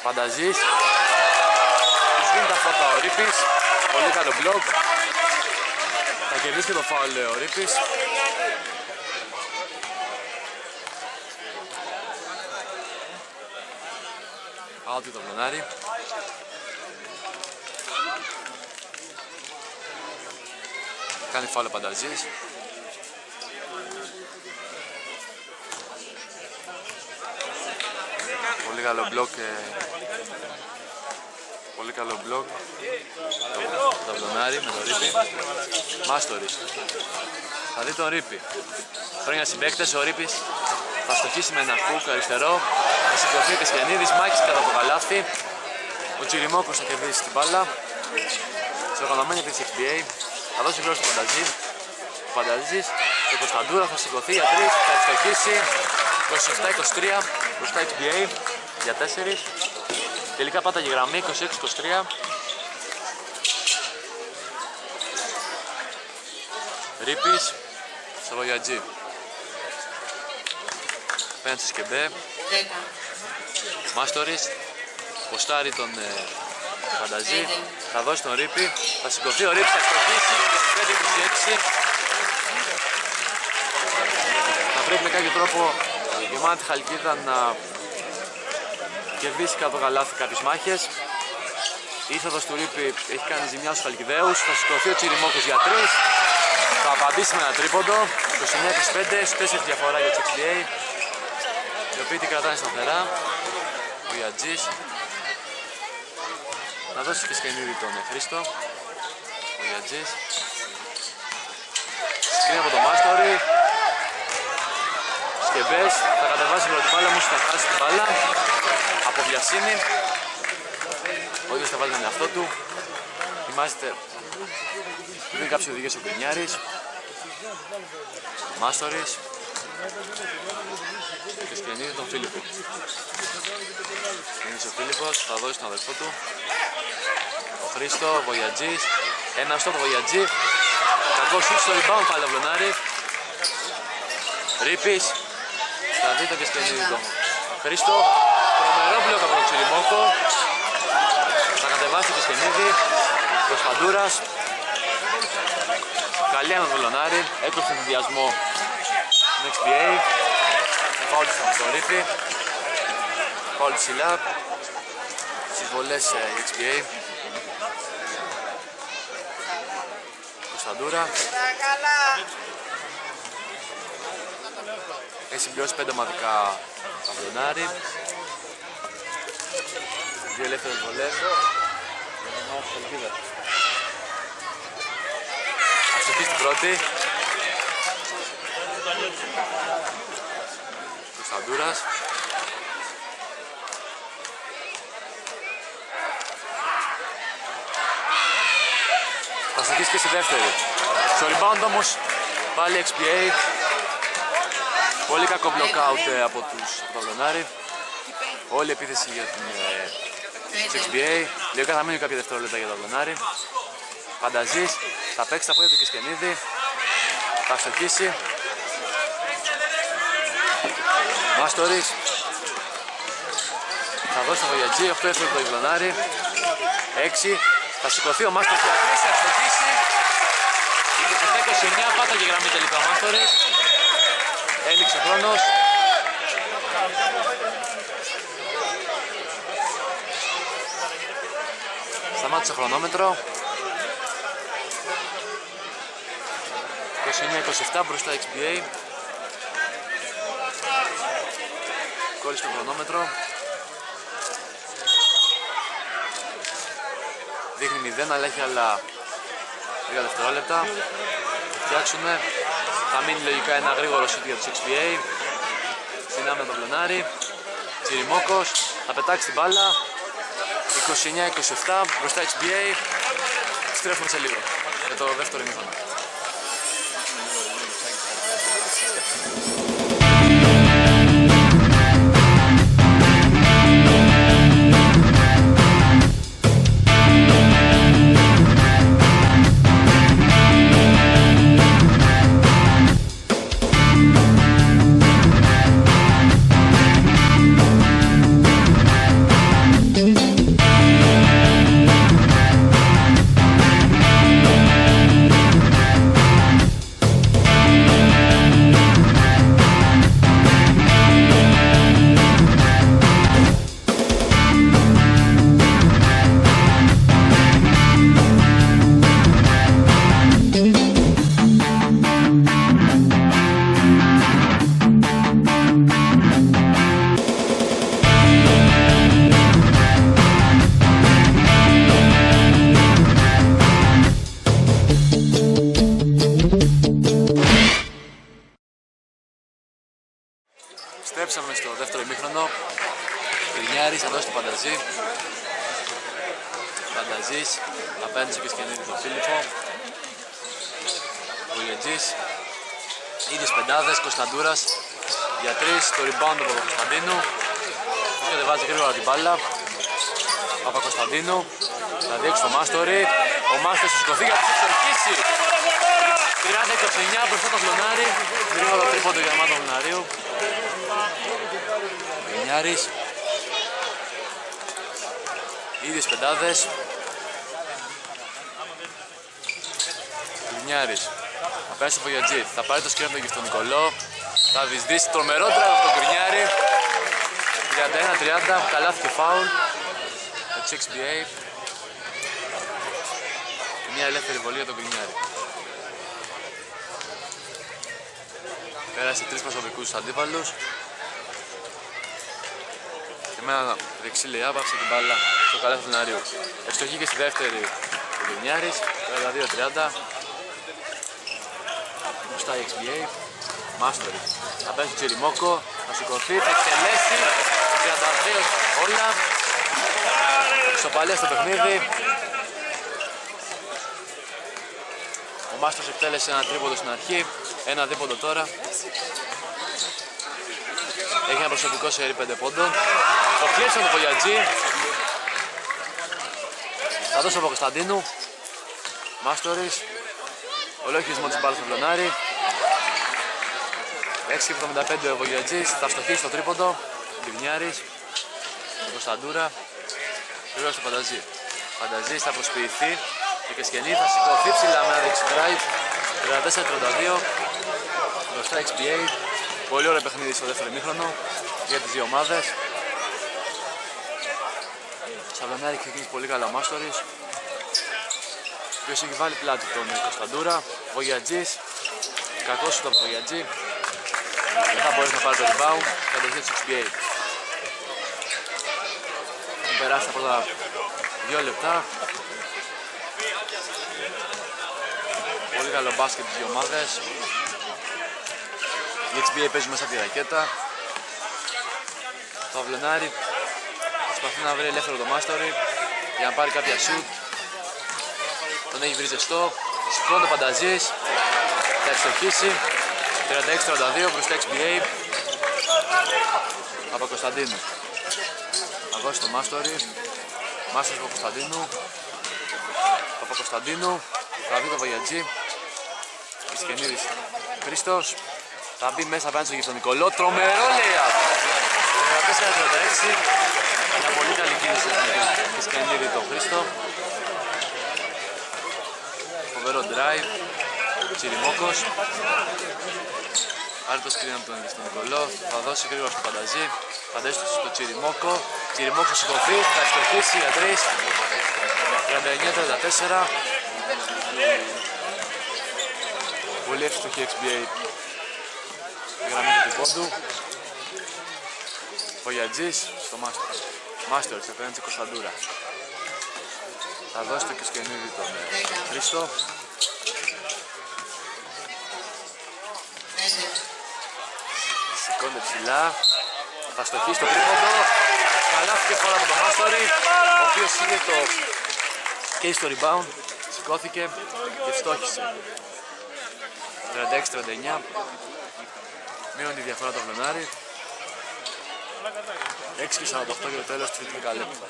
Πανταζής. Τους δίνει τα φώτα ο Ρίπης. Πολύ καλό μπλοκ. Θα κερδίσει και το φάουλ ο Ρίπης. Out το Αυλωνάρη. Κάνει φάουλ ο Πανταζής. Πολύ καλό μπλοκ. Πολύ καλό μπλοκ. Το Αυλωνάρη με τον Ρίπη. Μάστορης. Θα δει τον Ρίπη. Χρόνια συμπαίκτες, ο Ρίπης θα στοχίσει με ένα χουκ αριστερό. Θα σηκωθεί ο Κεσχενίδης, μάχης κατά το καλάθι. Ο Τσιριμόκος θα κερδίσει την μπάλα. Σε οργανωμένη επίθεση XBA. Θα δώσει γρήγορα στο Πανταζή. Ο Πανταζής και ο Κωνσταντούρα θα σηκωθεί για 3. Θα στοχίσει 27-23 μπροστά XBA για 4. Τελικά πάταγε γραμμή 26-23. Ρίπης στο Βογιατζή. Πέντε στο Σκεμπέ. Μάστορης ποστάρει τον Πανταζή. Θα δώσει τον Ρίπη. Θα σηκωθεί ο Ρίπης, θα στοχίσει 5-26. Θα πρέπει με κάποιο τρόπο η γεμάτη Χαλκίδα να κερδίσει κάτω καλάθι κάποιες μάχες. Η είσοδος του Ρίπη έχει κάνει ζημιά στους Χαλκιδαίους. Θα σηκωθεί ο Τσιριμόκος για 3. Θα απαντήσει με ένα τρίποντο. 29-25, 4 διαφορά για το XBA. Οι οποίοι την κρατάνε σταθερά. Ο Ιατζής. Να δώσει και σκηνίδι τον Χρήστο. Ο Ιατζής. Σκρίνει από τον Μάστορη. Σκεμπές. Θα κατεβάσει την πρώτη μπάλα, όμως θα χάσει την μπάλα. Από βιασύνη. Ο ίδιος θα βάλει τον εαυτό του. Θυμάστε. Δίνει κάποιες οδηγίες ο Γκρινιάρης. Μάστορης. Και σκηνίδι τον Φίλιππο. Σκηνίδι ο Φίλιππος, θα δώσει τον αδελφό του. Ο Χρήστο, ο Βογιατζής. Ένα στο Βογιατζή. Κακό σούτ στο rebound πάλι ο Αυλωνάρη. Ρίπης. Θα δει το και σκηνίδι τον Χρήστο. Τρομερό μπλοκ από τον Τσιριμόκο. Θα κατεβάσει το σκηνίδι. Κωνσταντούρας. Καλή με τον Αυλωνάρη. Έκοψε τον διασμό του XPA. Φάουλ στο Ρίπη. Φάουλ ψηλά. Στις βολές XPA. Κωνσταντούρα. Έχει συμπληρώσει 5 ομαδικά Αυλωνάρη. Δύο ελεύθερες βολές. Αστοχή στην πρώτη. Κωνσταντούρας. Θα αστοχίσει και στη δεύτερη. Στο rebound όμως πάλι XBA. Πολύ κακό block-out από το Αυλωνάρη. Όλη η επίθεση για την XBA. Λίγο θα μείνει κάποια δευτερόλεπτα για το Αυλωνάρη. Φανταζής, θα παίξει τα πόδια του Κισκενίδη. Θα αστοχίσει. Μάστορης. Θα δώσει το Βογιατζή, 8 έφερε το Αυλωνάρη. 6. Θα σηκωθεί ο Μάστορης για 3, θα αστοχίσει. 27-29, πάταγε γραμμή τελικά ο Μάστορης. Έληξε ο χρόνος. Σταμάτησε χρονόμετρο. 29-27 μπροστά XBA. Κόλλησε το χρονόμετρο. Δείχνει 0 αλλά έχει άλλα 10 δευτερόλεπτα. Θα φτιάξουνε. Θα μείνει λογικά ένα γρήγορο σούτ για τους XBA. Συνάμε τον Αυλωνάρη. Τσιριμόκος. Θα πετάξει την μπάλα. 29-27 μπροστά XBA. Στρέφουμε σε λίγο για το δεύτερο ημίχρονο. Στρέψαμε στο δεύτερο ημίχρονο. Κρινιάρης θα δώσει το Φανταζή. Φανταζής απέναντι στο Κισκενίδη τον Φίλιππο. Βογιατζής. Ίδιες πεντάδες. Κωνσταντούρας για 3. Το rebound από τον Κωνσταντίνου. Κατεβάζει γρήγορα την μπάλα. Παπακωνσταντίνου. Θα διέξει το Μάστορη. Ο Μάστορης θα σηκωθεί για να εξορκίσει. 30-29 μπροστά το Αυλωνάρη. Γρήγορο τρίποντο για μάτω Αυλωναρίου. Γκρινιάρης. Ίδιες πεντάδες. Γκρινιάρης. Θα πέσει στο Βογιατζή. Θα πάρει το σκριν από τον Γευτονικολό. Θα βυσδίσει τρομερό τράβο από τον Γκρινιάρη. 31-30. Καλάθηκε φάουλ. Το XBA. Μια ελεύθερη βολή για τον Γκρινιάρη. Πέρασε 3 προσωπικούς αντίπαλους. Και με ένα δεξί λεϊάπ άφησε την μπάλα στο καλάθι του Αυλωναρίου. Ευστοχή και στη δεύτερη ο Γκρινιάρης. 32-30. Μπροστά η XBA. Μάστορη. Θα πέσει το Τσιριμόκο. Θα σηκωθεί. Θα εκτελέσει. 32 όλα. Ισοπαλία στο παιχνίδι. Ο Μάστορης εκτέλεσε ένα τρίποντο στην αρχή. Ένα δίποντο τώρα. Έχει ένα προσωπικό σερί 5 πόντων. Το κλέψαν το Βογιατζή. Θα δώσει από Κωνσταντίνου. Μάστορης. Ολόκληρισμό της μπάλας στο Αυλωνάρη. 6,75 ο Βογιατζής. Θα στοχίσει το τρίποντο. Γκρινιάρης. Ο Κωνσταντούρα. Γρήγορα στο Φανταζή. Φανταζής θα προσποιηθεί. Και Κισκενή θα σηκωθεί ψηλά με ένα δεξί drive. 34-32. Μπροστά XBA. Πολύ ωραίο παιχνίδι στο δεύτερο ημίχρονο για τις δύο ομάδες. Στο Αυλωνάρη ξεκίνησε πολύ καλά ο Μάστορης, ο οποίος έχει βάλει πλάτη τον Κωνσταντούρα. Βογιατζής, κακός σου το Βογιατζή. Δεν θα μπορέσει να πάρει το rebound. Κατοχή της XBA. περάσει τα πρώτα 2 λεπτά. Πολύ καλό μπάσκετ τις δύο ομάδες. Η XBA παίζει μέσα από τη ρακέτα. Το Αυλωνάρι προσπαθεί να βρει ελεύθερο το Μάστορι για να πάρει κάποια σουτ. Τον έχει βρει ζεστό. Σηκώνει το Φανταζής. Θα ευστοχίσει. 36-42 προς το XBA. Παπακοσταντίνου. Θα δώσει το Μάστορι. Μάστορις Παπακοσταντίνου. Παπακοσταντίνου. Θα δει το Βαγιατζή. Ισκενίδης Χρήστος. Θα μπει μέσα απέναντι στο Γευτονικολό. Τρομερό layup. 14-36. Μια πολύ καλή κίνηση της Ισκενίδη τον Χρήστο. Φοβερό drive. Τσιριμόκος. Πάρει το screen από τον Γευτονικολό. Θα δώσει γρήγορα στο Φανταζή. Φανταζή στο Τσιριμόκο. Τσιριμόκος θα σηκωθεί. Θα ευστοχίσει για 3. 39-34. Πολύ εύστοχη XBA η γραμμή του πόντου. Ο Γιατζής στο Μάστερς απέναντι στην Κωνσταντούρα. Θα δώσει το Κισκενίδη τον Χρήστο. Σηκώνεται ψηλά. Θα στοχίσει το τρίποντο. Καλάφηκε φορά από τον Μάστορη, ο οποίος είδε το case στο rebound. Σηκώθηκε και στόχισε. 36-39. Μείωνε τη διαφορά το Αυλωνάρι. 6-48 για το τέλος του τρίτου δεκαλέπτου.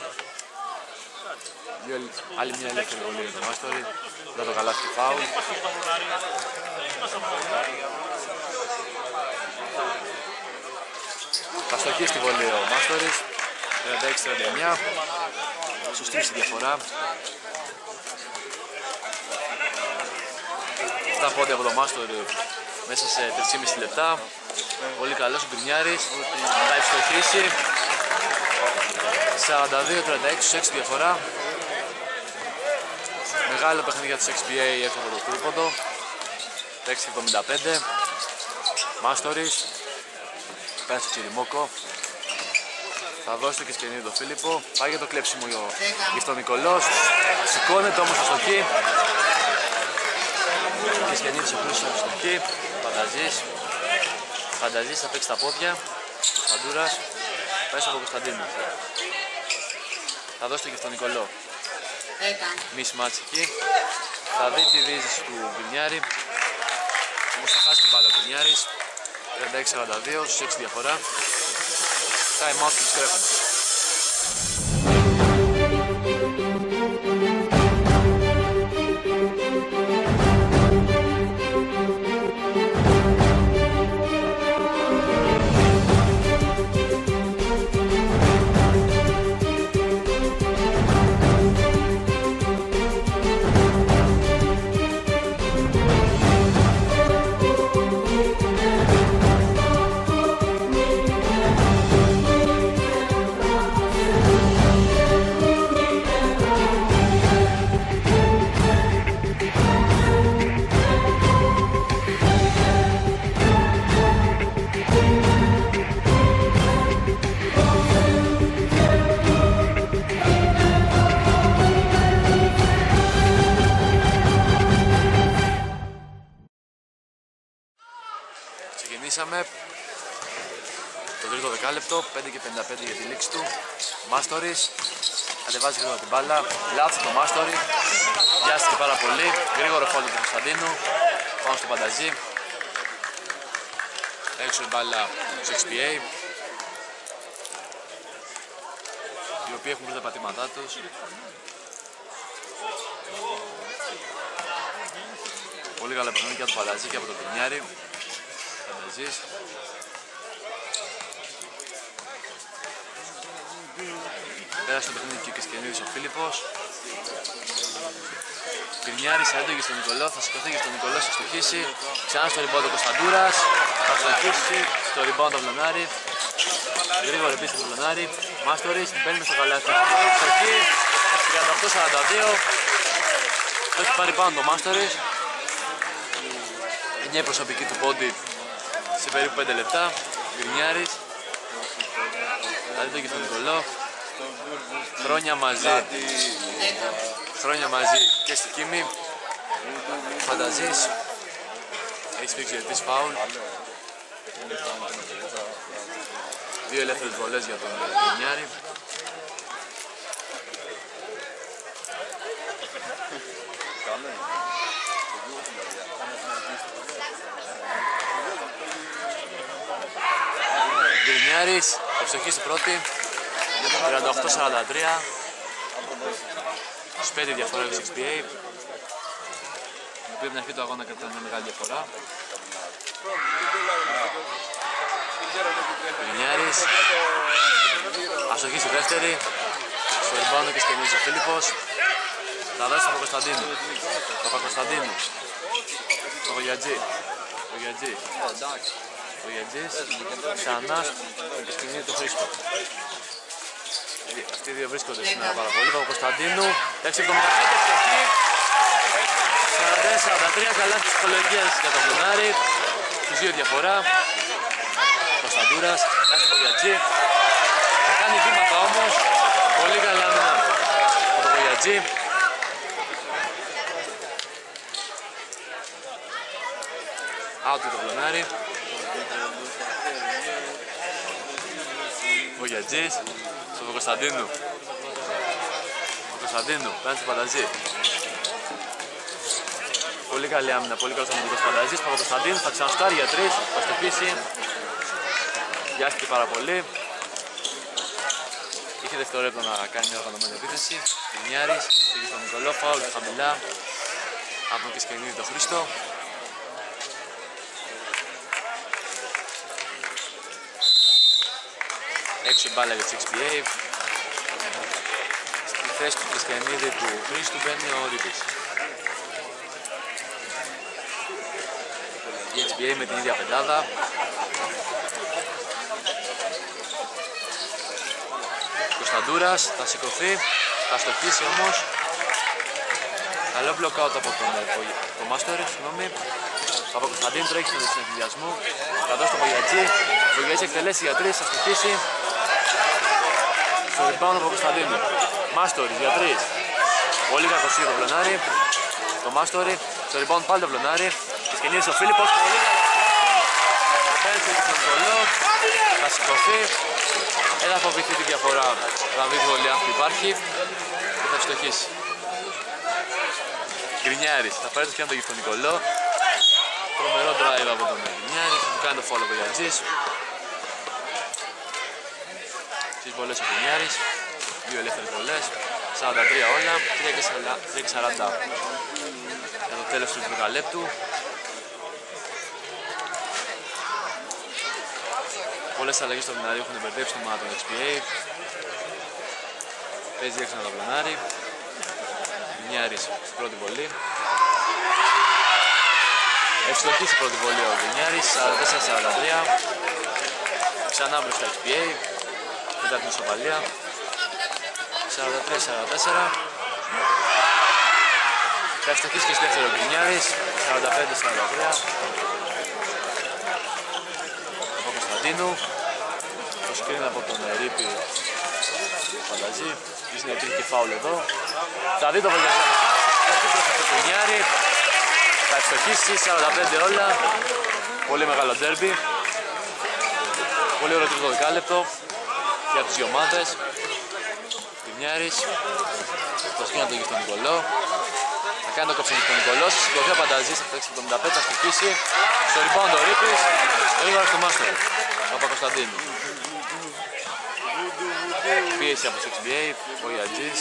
Άλλη μια ελεύθερη βολή για τον Μάστορη. Δεν το καλάθι του φάουλ. Θα στοχίσει τη βολή ο Μάστορης. 36-39. Σωστή η διαφορά. 7 πόντια από το Μάστορη μέσα σε 3,5 λεπτά. Πολύ καλός ο Γκρινιάρης. Θα ευστοχίσει. 42-36, 6 διαφορά. Μεγάλο παιχνίδι για τους XBA έξω από το τρίποντο. 6-75. Μάστορης. Πέρασε στο Τσιριμόκο. Θα δώσει το Κισκενίδη τον Φίλιππο. Πάει για το κλέψιμο για τον Νικολός. Σηκώνεται όμως στο στοχή. Κισκενίδης ο Χρήστος στο στοχή. Φανταζής. Φανταζής θα παίξει τα πόδια. Φαντούρας. Πέρασε από Κωνσταντίνου. Θα δώσει το στον Νικολό. Μης μάτς εκεί. Θα δει τη δίζηση του Γκρινιάρη. Όμως θα χάσει την μπάλα ο Γκρινιάρης. 36-42, στους 6 διαφορά. Time out, επιστρέφουμε. Ξεκινήσαμε το τρίτο δεκάλεπτο, 5:55 για τη λήξη του. Μάστορης κατεβάζει γρήγορα την μπάλα, λάθος το Μάστορη, βιάστηκε πάρα πολύ, γρήγορο φόλο του Κωνσταντίνου, πάνω στο Φανταζή. Έξω η μπάλα του XBA, οι οποίοι έχουν βρει τα πατήματά τους. Πολύ καλά παιχνίδια για το Φανταζή και από το Γκρινιάρη. Φανταζής. Πέρασε το παιχνίδι και ο Κισκενίδης ο Φίλιππος. Γκρινιάρης έντογε στον Νικολό, θα σηκωθεί και στον Νικολό, θα στοχίσει. Ξανά στο rebound ο Κωνσταντούρας, θα στοχίσει στο rebound το Αυλωνάρι. Γρήγορα επίσης το Αυλωνάρι. Μάστορης, την παίρνει στο καλάθι. Στοχή, 38-42. Έχει πάρει πάνω το Μάστορης. Μια προσωπική του πόντι σε περίπου 5 λεπτά. Γκρινιάρης. Θα δει το και στον Νικολό. Χρόνια μαζί. Χρόνια μαζί και στη Κίμη. Φανταζείς. Έχεις πήξει γιατί φάουλ. Δύο ελεύθερες βολές για τον Γκρινιάρη. Γκρινιάρης, ευστοχή στην πρώτη. 38-43. 25 διαφορά για το XPA. Πριν την αρχή του αγώνα κρατάνε μια μεγάλη διαφορά. Γκρινιάρης. Αστοχή στη δεύτερη. Στο rebound και σκηνίζει ο Φίλιππος. Θα δώσει τον Παπακοσταντίνου. Παπακοσταντίνου. Παπαγιατζή. Παπαγιατζή. Παπαγιατζής. Ξανά και σκηνίζει το Χρήστο. Αυτοί οι δύο βρίσκονται σήμερα πάρα πολύ. Παπακοσταντίνου. 6-75 ευστοχή. 44-43. Καλά της ψυχολογίας για τον Φλωνάρη. Τους δύο διαφορά. Κωνσταντούρας. Κάνει τον Παπαγιατζή. Θα κάνει βήματα όμως. Πολύ καλά άμυνα από τον Παπαγιατζή. Out για τον Φλωνάρη. Παπαγιατζής. Στον Κωνσταντίνου. Κωνσταντίνου, παίρνει στον Φανταζή. Πολύ καλή άμυνα, πολύ καλός αμυντικός Φανταζής. Παπακοσταντίνου θα ξανασκάρει για 3, θα στοχίσει. Βιάστηκε πάρα πολύ. Είχε δευτερόλεπτο να κάνει μια οργανωμένη επίθεση. Γκρινιάρης, πήγε στον Νικολό, φάουλ χαμηλά. Από και σκηνίζει τον Χρήστο. Έξω μπάλα για τις XPA. Στη θέση του Χριστιανίδη του Χρήστου μπαίνει ο Ρίπης. Η XPA με την ίδια πεντάδα. Κωνσταντούρας θα σηκωθεί, θα στοχίσει όμως. Καλό μπλοκάουτ από τον Μάστορη, συγγνώμη. Παπακοσταντίνου τρέχει στον συνεχιδιασμό. Κρατώ στον Πογιατζή. Ο Πογιατζή εκτελέσει για 3, θα στοχίσει. Στο rebound από Κωνσταντίνου. Μάστορης για 3. Πολύ κακός το Βλωνάρι. Το Μάστορη. Στο rebound πάλι το Βλωνάρι. Και σκηνίζει ο Φίλιππος. Πολύ καλά. Πέντε στον Νικολό. Θα σηκωθεί. Δεν θα αποβηθεί τη διαφορά. Θα δει βολή αυτή υπάρχει. Και θα στοχίσει. Γκρινιάρης. Θα πάρει το χέρι του στον Νικολό. Τρομερό drive από τον Γκρινιάρη. Του κάνει το follow ο Γιαντζής. Τις βολές ο Γκρινιάρης. Δύο ελεύθερες βολές. 43 όλα. 3 και 40 για το τέλος του δεκαλέπτου. Πολλές αλλαγές στο Βλωνάρι έχουν μπερδέψει το μάτι των XPA. Παίζει έξω να το Βλωνάρι. Γκρινιάρης στην πρώτη βολή. Ευστοχή στην πρώτη βολή ο Γκρινιάρης. 44-43. Ξανά μπροστά XPA. Μετά την ισοπαλία. 43-44. Θα ευστοχίσει και στη δεύτερη ο Γκρινιάρης. 45-43. Από Κωνσταντίνου. Το screen από τον Ρίπη Φανταζή. Ίσως να υπήρχε και φάουλ εδώ. Θα δει το Βογιατζή. Το Γκρινιάρη. Θα ευστοχίσει 45 όλα. Πολύ μεγάλο ντέρμπι. Πολύ ωραίο τρίτο δεκάλεπτο για τις δύο ομάδες. Γκρινιάρης. Το σκηνά του στον Νικολό. Θα κάνει το κόψιμο στον Νικολό. Στη σηκωθεί ο Φανταζής θα φτιάξει 75, θα στοχίσει. Στο rebound ο Ρίπης. Γρήγορα στο Μάστορ. Ο Παπακοσταντίνου. Πίεση από το XBA. Ο Γιαντζής.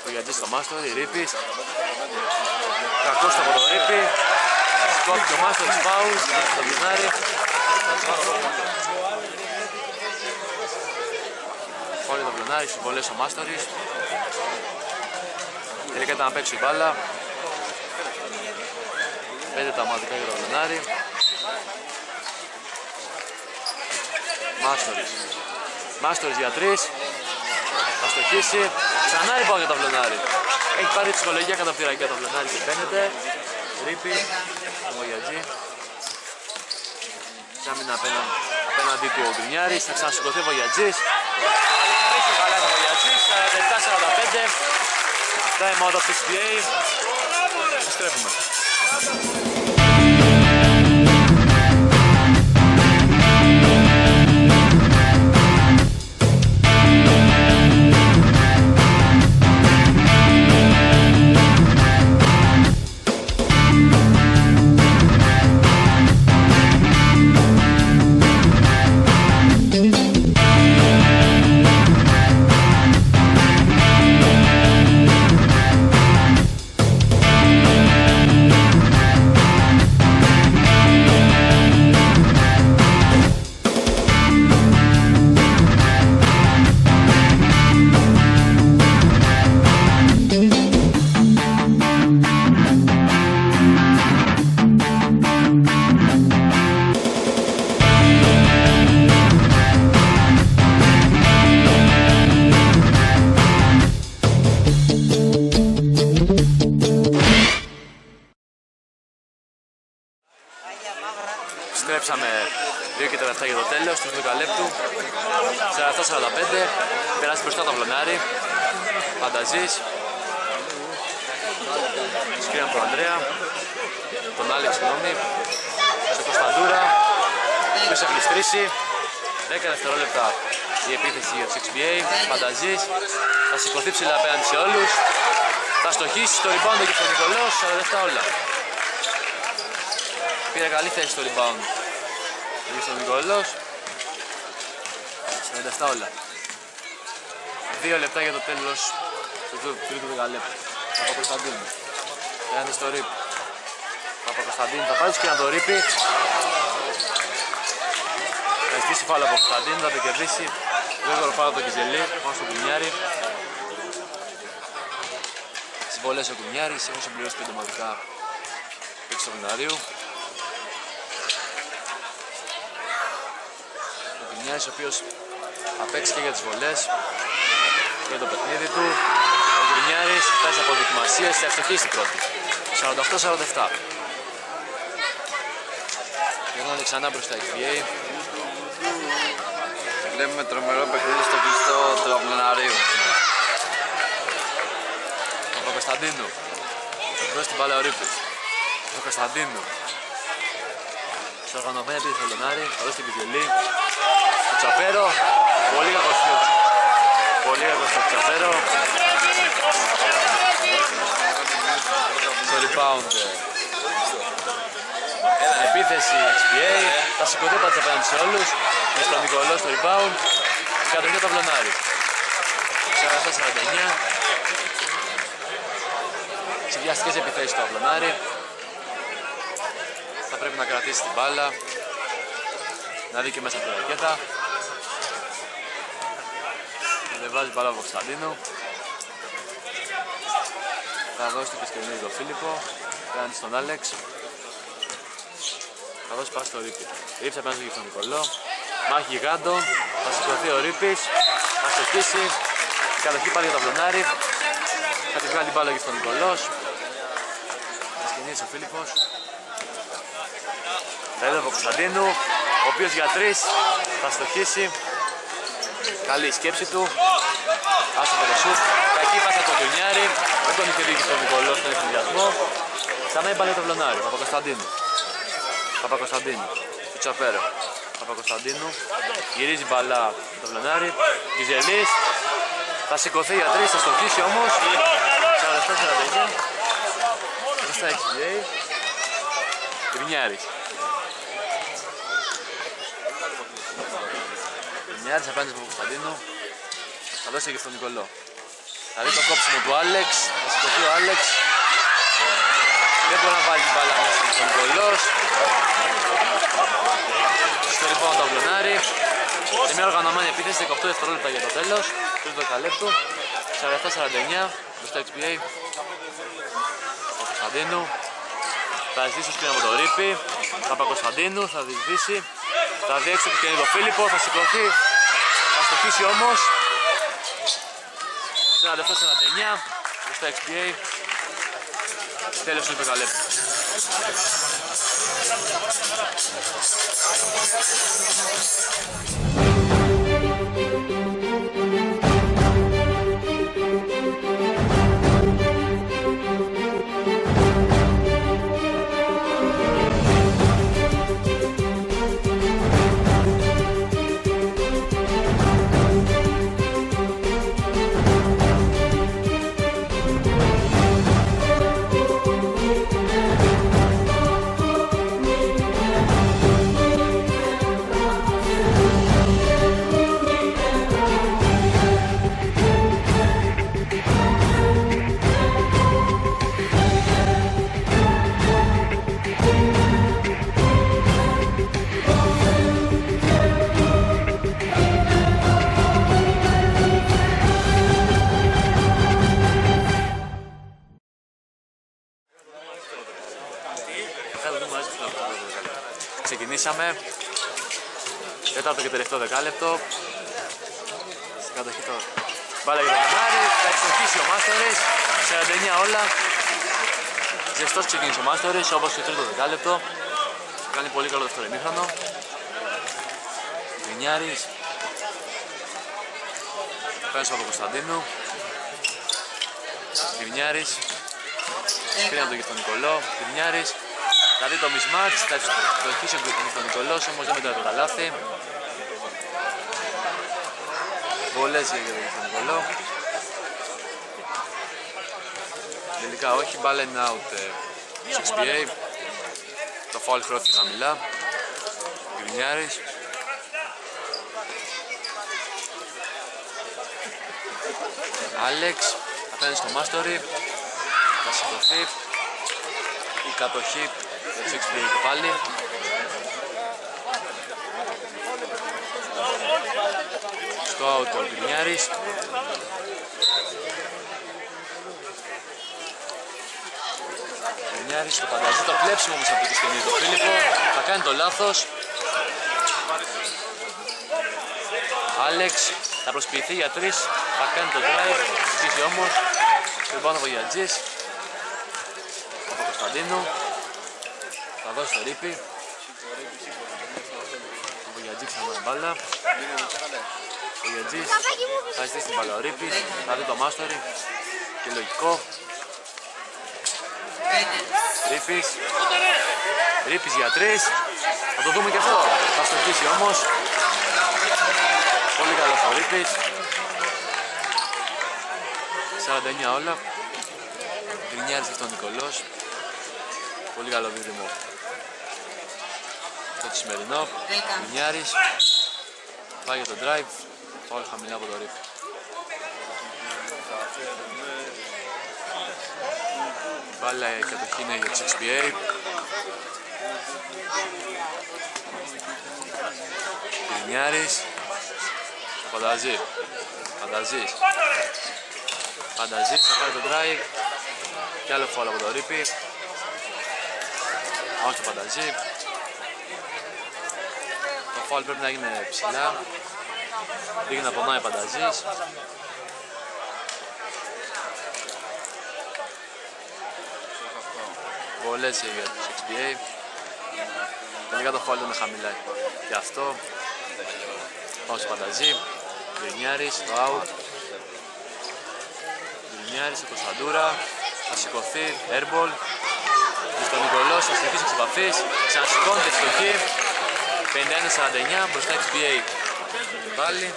Ο Γιαντζής στο Μάστορ. Η Ρίπης. Κακός από τον Ρίπη. Σκόθηκε ο Μάστορ. Φάουλ. Στο Βλωνάρι. Φάουλ το Βλωνάρι. Συμβολές ο Μάστορης. Τελικά ήταν να παίξει η μπάλα. 5 τα μάτικα για το Βλωνάρι. Μάστορης. Μάστορης για 3. Θα στοχίσει. Ξανά rebound για το Βλωνάρι. Έχει πάρει ψυχολογία καταπτυρακή το Βλωνάρι και φαίνεται. Ρίπη. Το Βογιατζή. Ξάμεινα απέναντι του ο Γκρινιάρης. Θα ξανασηκωθεί ο Βογιατζής. Αλλά είναι ο Γιατσής, 47-45. Time out of XPA. Επιστρέφουμε. Επιστρέψαμε 2 και 47 για το τέλος του 10 λεπτού. 47-45. Περάσει μπροστά το Αυλωνάρι. Φανταζής. Σκρίναν τον Ανδρέα. Τον Άλεξ, συγγνώμη. Στο Κωνσταντούρα. Πίσω έχει στρίσει. 10 δευτερόλεπτα η επίθεση για τους XPA. Φανταζής. Θα σηκωθεί ψηλά απέναντι σε όλους. Θα στοχίσει στο rebound και στον Νικολός. 47 όλα. Πήρε καλή θέση στο rebound εκεί στον Νικολός. 47 όλα. 2 λεπτά για το τέλος του τρίτου δεκαλέπτου. Παπακοσταντίνου. Πέρανε στο ρίπ. Παπακοσταντίνου θα πάρει και να το ρίπει. Θα αισθήσει φάλα από Κωνσταντίνου, θα το κερδίσει. Γρήγορο φάλα από τον Κιζελή, πάνω στο Κουνιάρι. Συμβολές ο Κουνιάρης, έχουν συμπληρώσει 5 ομαδικά έξω του Βιναρίου. Ο Κουνιάρης ο οποίος θα παίξει και για τις βολές και για το παιχνίδι του. Ο Κουνιάρης θα φτάσει από δοκιμασίες, θα ευστοχίσει την πρώτη. 48-47. Γυρνάνε ξανά μπροστά XPA. Βλέπουμε τρομερό παιχνίδι στο κλειστό του Αυλωναρίου. Ο Παπακοσταντίνου. Θα δώσει την μπάλα ο Ρίπης. Ο Παπακοσταντίνου. Σε οργανωμένη επίθεση του Αυλωνάρη. Θα δώσει την Κιζελή. Το Τσαπέρο. Πολύ κακό σιούτ. Πολύ κακό στο Τσαπέρο. Στο rebound. Επίθεση XPA. Θα σηκωθεί πάντα απέναντι σε όλους. Με στον Νικολό στο rebound. Κατοχή το Αυλωνάρη. 47-49. Συνδυαστικές επιθέσεις του Αυλωνάρη. Θα πρέπει να κρατήσει την μπάλα. Να δει και μέσα τη ρακέτα. Δεν βάζει μπάλα από Κωνσταντίνου. Θα δώσει την Πεσκελίνη τον Φίλιππο. Κάνει στον Άλεξ. Θα δώσει πάση στο Ρίπη. Ρίψε απέναντι και στον Νικολό. Μάχη γιγάντων. Θα σηκωθεί ο Ρίπης. Θα στοχίσει. Η κατοχή πάλι για το Αυλωνάρη. Θα τη βγάλει την μπάλα και στον Νικολός. Θα σκηνήσει ο Φίλιππος. Θα είδε από Κωνσταντίνου, ο οποίος για 3 θα στοχίσει. Καλή η σκέψη του. Άστο από το σουτ. Κακή πάσα από τον Κουνιάρη. Δεν τον είχε δίκη στον Νικολό στον ευθυνδιασμό. Ξανά η μπάλα το Αυλωνάρη. Παπακοσταντίνου. Παπακοσταντίνου. Του Τσαπέρο. Παπακοσταντίνου. Γυρίζει μπαλά το Αυλωνάρη. Κιζελής. Θα σηκωθεί για 3, θα στοχίσει όμως. 47-49. Μπροστά XPA. Κρινιάρης. Κρινιάρης απέναντι στον Κωνσταντίνο. Θα δώσει και στον Νικολό. Θα δει το κόψιμο του Άλεξ. Θα σηκωθεί ο Άλεξ. Δεν μπορεί να βάλει την μπάλα μέσα στον Νικολός. Στο λοιπόν το Αυλωνάρη. Σε μια οργανωμένη επίθεση 18 δευτερόλεπτα για το τέλος. Τρίτο δεκαλέπτου. 47-49. Μπροστά XPA. Ο Κωνσταντίνου. Θα ζητήσει σκριν από το Ρίπη. Παπακοσταντίνου θα διεισδύσει. Θα δει έξω του Κενίδο Φίλιππο. Θα σηκωθεί. Θα στοχίσει όμως. 47-49. Μπροστά XPA. Τέλος του δεκαλέπτου. Ξεκινήσαμε. Τέταρτο και τελευταίο δεκάλεπτο. Στην κατοχή το μπάλα για τον Μάρι. Θα εξοχίσει ο Μάστορης. 49 όλα. Ζεστός ξεκίνησε ο Μάστορης, όπως και τρίτο δεκάλεπτο. Κάνει πολύ καλό δεύτερο ημίχρονο. Γκρινιάρης. Πέρασε από τον Κωνσταντίνου. Γκρινιάρης. Πήρε από τον Νικολό. Γκρινιάρης. Θα δει το μισμάτς, θα το αρχίσει ο Νικολός, όμως δεν μετά το καλάθι. Βολές για τον Νικολό. Τελικά όχι, μπάλα είναι out στο XPA. Το φάουλ χρώθηκε χαμηλά. Γκρινιάρης. Άλεξ, απέναντι στο Μάστορη. Θα σηκωθεί. Η κατοχή στο XPA και πάλι. Στο out ο Γκρινιάρης. Γκρινιάρης στο Πανταζή, το κλέψιμο όμως από το σκηνή του Φίλιππο. Θα κάνει το λάθος. Άλεξ θα προσποιηθεί για 3. Θα κάνει το drive. Θα στήσει όμως. Στον πάνω ο Βογιατζής. Από Κωνσταντίνου. Θα δώσει το ρίπι. Ο Βογιατζής θα δώσει μπάλα. Ο Βογιατζής θα ζητήσει την μπάλα ο Ρίπης. Θα δει το Μάστορη. Και λογικό. Ρίπης. Ρίπης για 3. Θα το δούμε και αυτό. Θα στοχίσει όμως. Πολύ καλό ο Ρίπης. 49 όλα. Γκρινιάρης και τον Νικολός. Πολύ καλό δίδυμο στο σημερινό. Γκρινιάρης. Πάει για το drive. Φάουλ χαμηλά από το Ρίπη. Μπάλα κατοχή είναι για τους XPA. Γκρινιάρης. Φανταζή. Φανταζής. Φανταζής θα πάρει το drive. Και άλλο φάουλ από το Ρίπη. Πάω στο Φανταζή. Το φάουλ πρέπει να γίνει ψηλά. Δείχνει να πονάει Φανταζής. Βολές για τους XPA. Τελικά το φάουλ είναι χαμηλά. Γι' αυτό πάω στο Φανταζή. Γκρινιάρης, το out. Γκρινιάρης, το Κωνσταντούρα. Θα σηκωθεί, airball. Στον Νικολός, θα στοιχήσει εξ επαφής. Ξανασηκώνεται στοχή. 51-49 μπροστά XPA. Και πάλι.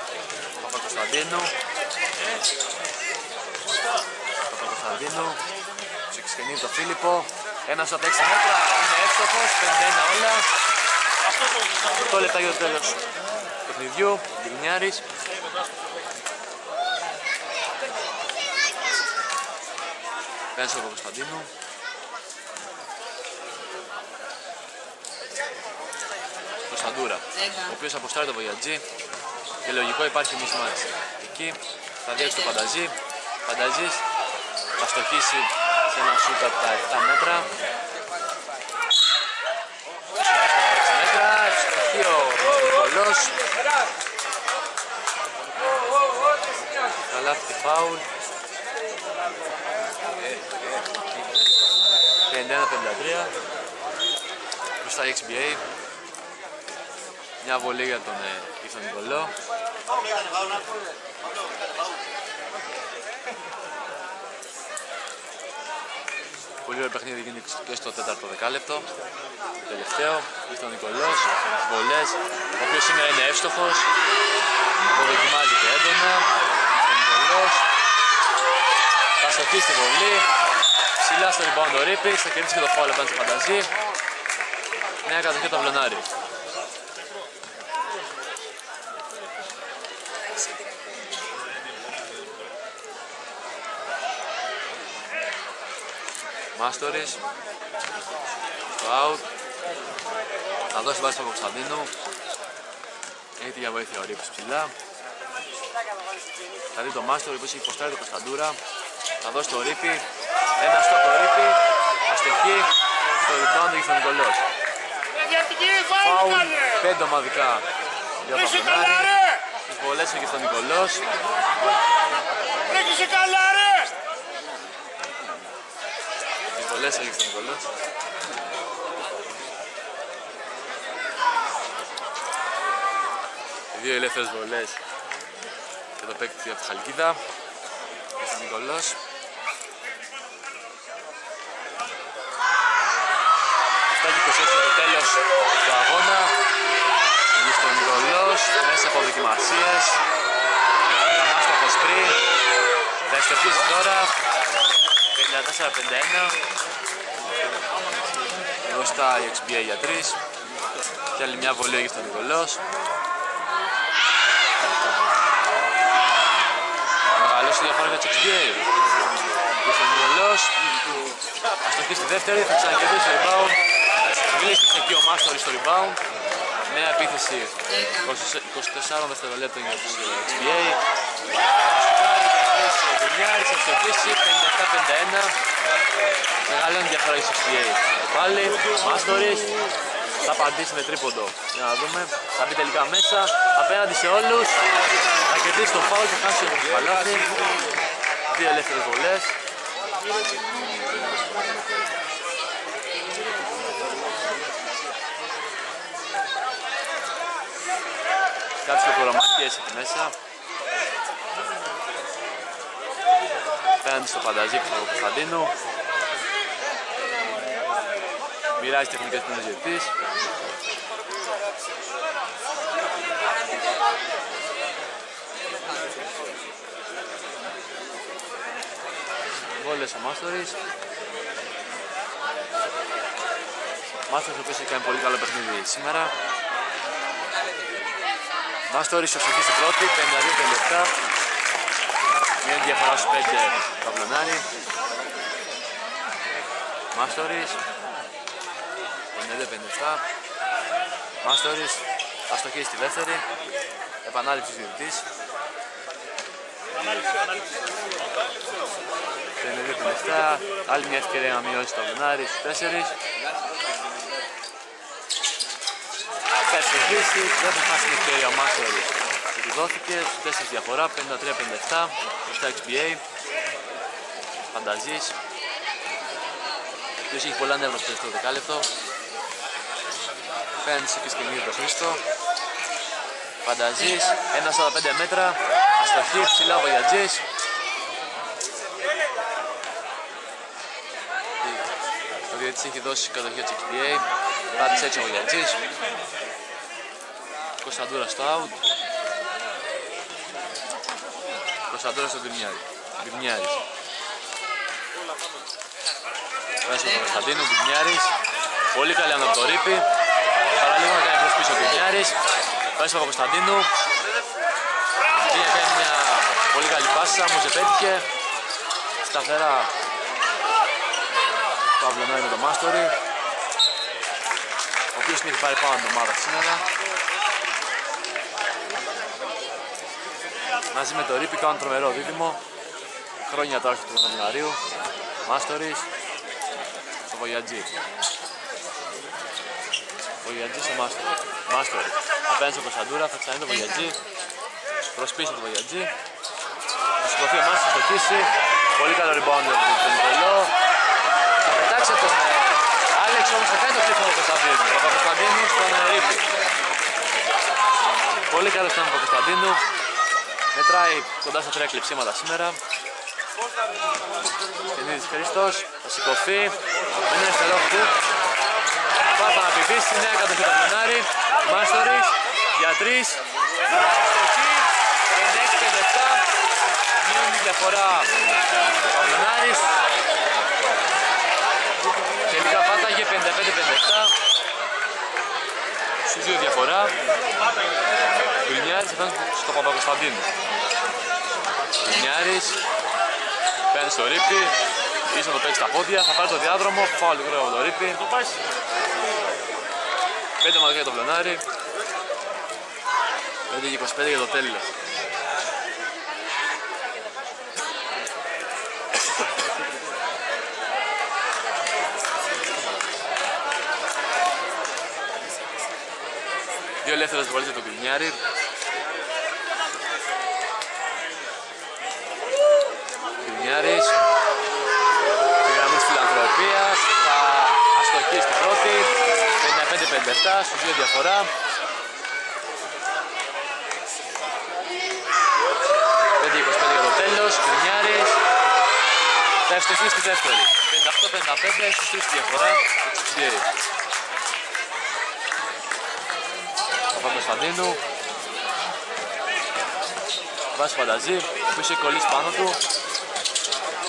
Παπακοσταντίνου. Παπακοσταντίνου. Του εξκαινεί το Φίλιππο. Ένας από 6 μέτρα. Είναι εύστοχος. 51 όλα. 8 λεπτά για το τέλος του παιχνιδιού. Γκρινιάρης. Πέρασε από Κωνσταντίνου. Κωνσταντούρα, ο οποίος αποστάρει το Βογιατζή και λογικό υπάρχει mismatch. Εκεί θα διέξει το Φανταζή. Φανταζής θα στοχίσει σε ένα σούτ από τα 7 μέτρα. 6 μέτρα, ευστοχεί ο Νικολός. Καλάθι και φάουλ. 51-53 μπροστά η XBA. Μια βολή για τον Νικολό. Πολύ ωραίο παιχνίδι γίνει και στο 4ο δεκάλεπτο. Το τελευταίο, ήρθε ο Νικολός, βολές, ο οποίος σήμερα είναι εύστοχος. Αποδοκιμάζει και έντονα. Ο Νικολός θα σωθεί στη βολή. Ψηλά στο rebound ο Ρίπης, θα κερδίσει και το φάουλ απέναντι στο Φανταζή. Νέα κατοχή το Βλωνάρι. Μάστορης, το out. Θα δώσει βάση στον Κωνσταντίνου. Έχει για βοήθεια ο Ρίπης ψηλά. Θα δει το Μάστορη που έχει υποστάρει το Κωνσταντούρα. Θα δώσει το Ρίπη. Ένα στο από το Ρίπη. Αστοχή. Στο rebound έχει στον Νικολός. Γιατί Φάουλ, κάνε. 5 ομαδικά για το Είσαι καλά Παπαδάρη. ρε. Τις βολές είναι και στον Νικολός. Είσαι καλά ρε. Τις βολές είναι και στον Νικολός. Οι δύο ελεύθερες βολές και το παίκτη από τη Χαλκίδα και στον Νικολός. Φτάκι 26 το τέλος του αγώνα. Είναι στον Νικολός, μέσα από δοκιμασίες. Αμάστοχος πριν. Θα εστοχίσει τώρα. 54-51. Μπροστά η XBA για 3. Και άλλη μια βολή για τον Νικολός. Μεγαλώσει η διαφορά για το XBA. Και στον Νικολός. Αστοχή στη δεύτερη, θα ξανακερδίσει το rebound. Γλίστησε εκεί ο Μάστορης στο rebound. Νέα επίθεση 24 δευτερολέπτων για τους XBA. Ο Γκουρνιάρης θα ψηφίσει 57-51. Μεγαλώνει διαφορά για τους XBA. Πάλι, Μάστορης θα απαντήσει με τρίποντο. Για να δούμε, θα μπει τελικά μέσα. Απέναντι σε όλους. Θα κερδίσει το φάουλ και θα χάσει το παλάτι. Δύο ελεύθερες βολές. Κάποιες προγραμματικές εκεί μέσα. Πέραντι στο Φανταζή του Κωνσταντίνου. Μοιράζει τεχνικές που είναι ζητής. Βόλες ο Μάστορης. Μάστορης ο οποίος έχει κάνει πολύ καλό παιχνίδι σήμερα. Μάστορης ωστοχή στην πρώτη, 52 λεπτά. Μια διαφορά στους 5 καβλονάρι. Μάστορης 50-57. Μάστορης αστοχή στη δεύτερη. Επανάληψης διαιτητής. 52-57. Άλλη μια ευκαιρία να μειώσει το καβλονάρι στους 4. Θα ευτυχίσει, δεν θα χάσει την ευκαιρία ο Μάστορης. Του δόθηκε στους 4 διαφορά, 53-57 μπροστά XBA. Φανταζής. Ποιος έχει πολλά νεύρα στο τελευταίο δεκάλεπτο. Φαίνεται και σκηνή προς Χρήστο. Φανταζής, 1,45 μέτρα. Αστοχή, ψηλά ο Βογιατζής. Ο διαιτητής έχει δώσει κατοχή του XBA. Πάτησε έτσι ο Βογιατζής. Κωνσταντούρα στο out. Κωνσταντούρα στο Γκουρνιάρης. Πέρασε από τον Κωνσταντίνο, Γκουρνιάρης. Πολύ καλή από το ρίπι. Παραλίγο να κάνει προς πίσω ο Γκουρνιάρης. Πέρασε από τον Κωνσταντίνο. Πήγε να κάνει μια πολύ καλή πάσα, όμως δεν πέτυχε. Σταθερά το αυλωνάει με τον Μάστορη, ο οποίος έχει πάρει πάνω την ομάδα σήμερα. Μαζί με το Ρίπι κάνουν τρομερό δίδυμο. Χρόνια τώρα στο Ιανουαρίου. Μάστορης στο Βογιατζή. Βογιατζή στο Μάστορη. Μάστορη. Απέναντι στο Κωνσταντούρα, θα ξανεί το Βογιατζή. Προς πίσω το Βογιατζή. Θα σηκωθεί ο Μάστορης, θα στοχίσει. Πολύ καλό rebound από τον Νικολό. Θα πετάξει τον Άλεξ, όμως θα κάνει το κλείσιμο του Κωνσταντίνου. Ο Κωνσταντίνου στον Ρίπι. Πολύ καλό στόμα από τον Κωνσταντίνου. Μετράει κοντά στα 3 κλειψίματα σήμερα. Σκηνίδης Χρήστος, θα σηκωθεί. Δεν είναι στερό αυτού. Πάπα να πηδήσει, νέα κατοχή το Φλενάρι. Μάστορης για 3. Αστοχή, 56-57. Μειώνει τη διαφορά ο Φλενάρης. Τελικά πάταγε 55-57. Στους 2 διαφορά. Γκουρνιάρης έφτανε στο Παπακοσταντίνου. Γκουρνιάρης παίρνει στο Ρίπι. Ίσως να το παίξει στα πόδια. Θα πάρει το διάδρομο. Φάουλ γρήγορα από το Ρίπι. 5 μαδικά για το Πλενάρι. 5-25 για το τέλος. ελεύθερος βολής τον Κρινιάρη. Κρινιάρης στη γραμμή της φιλανθρωπίας θα αστοχίσει την πρώτη. 55-57 στους 2 διαφορά. 5-25 για το τέλος. Κρινιάρης θα ευστοχίσει στη δεύτερη. 58-55 στους 3 διαφορά. Παπα-Κωνσταντίνου. Βάζει Φανταζή, που είχε κολλήσει πάνω του.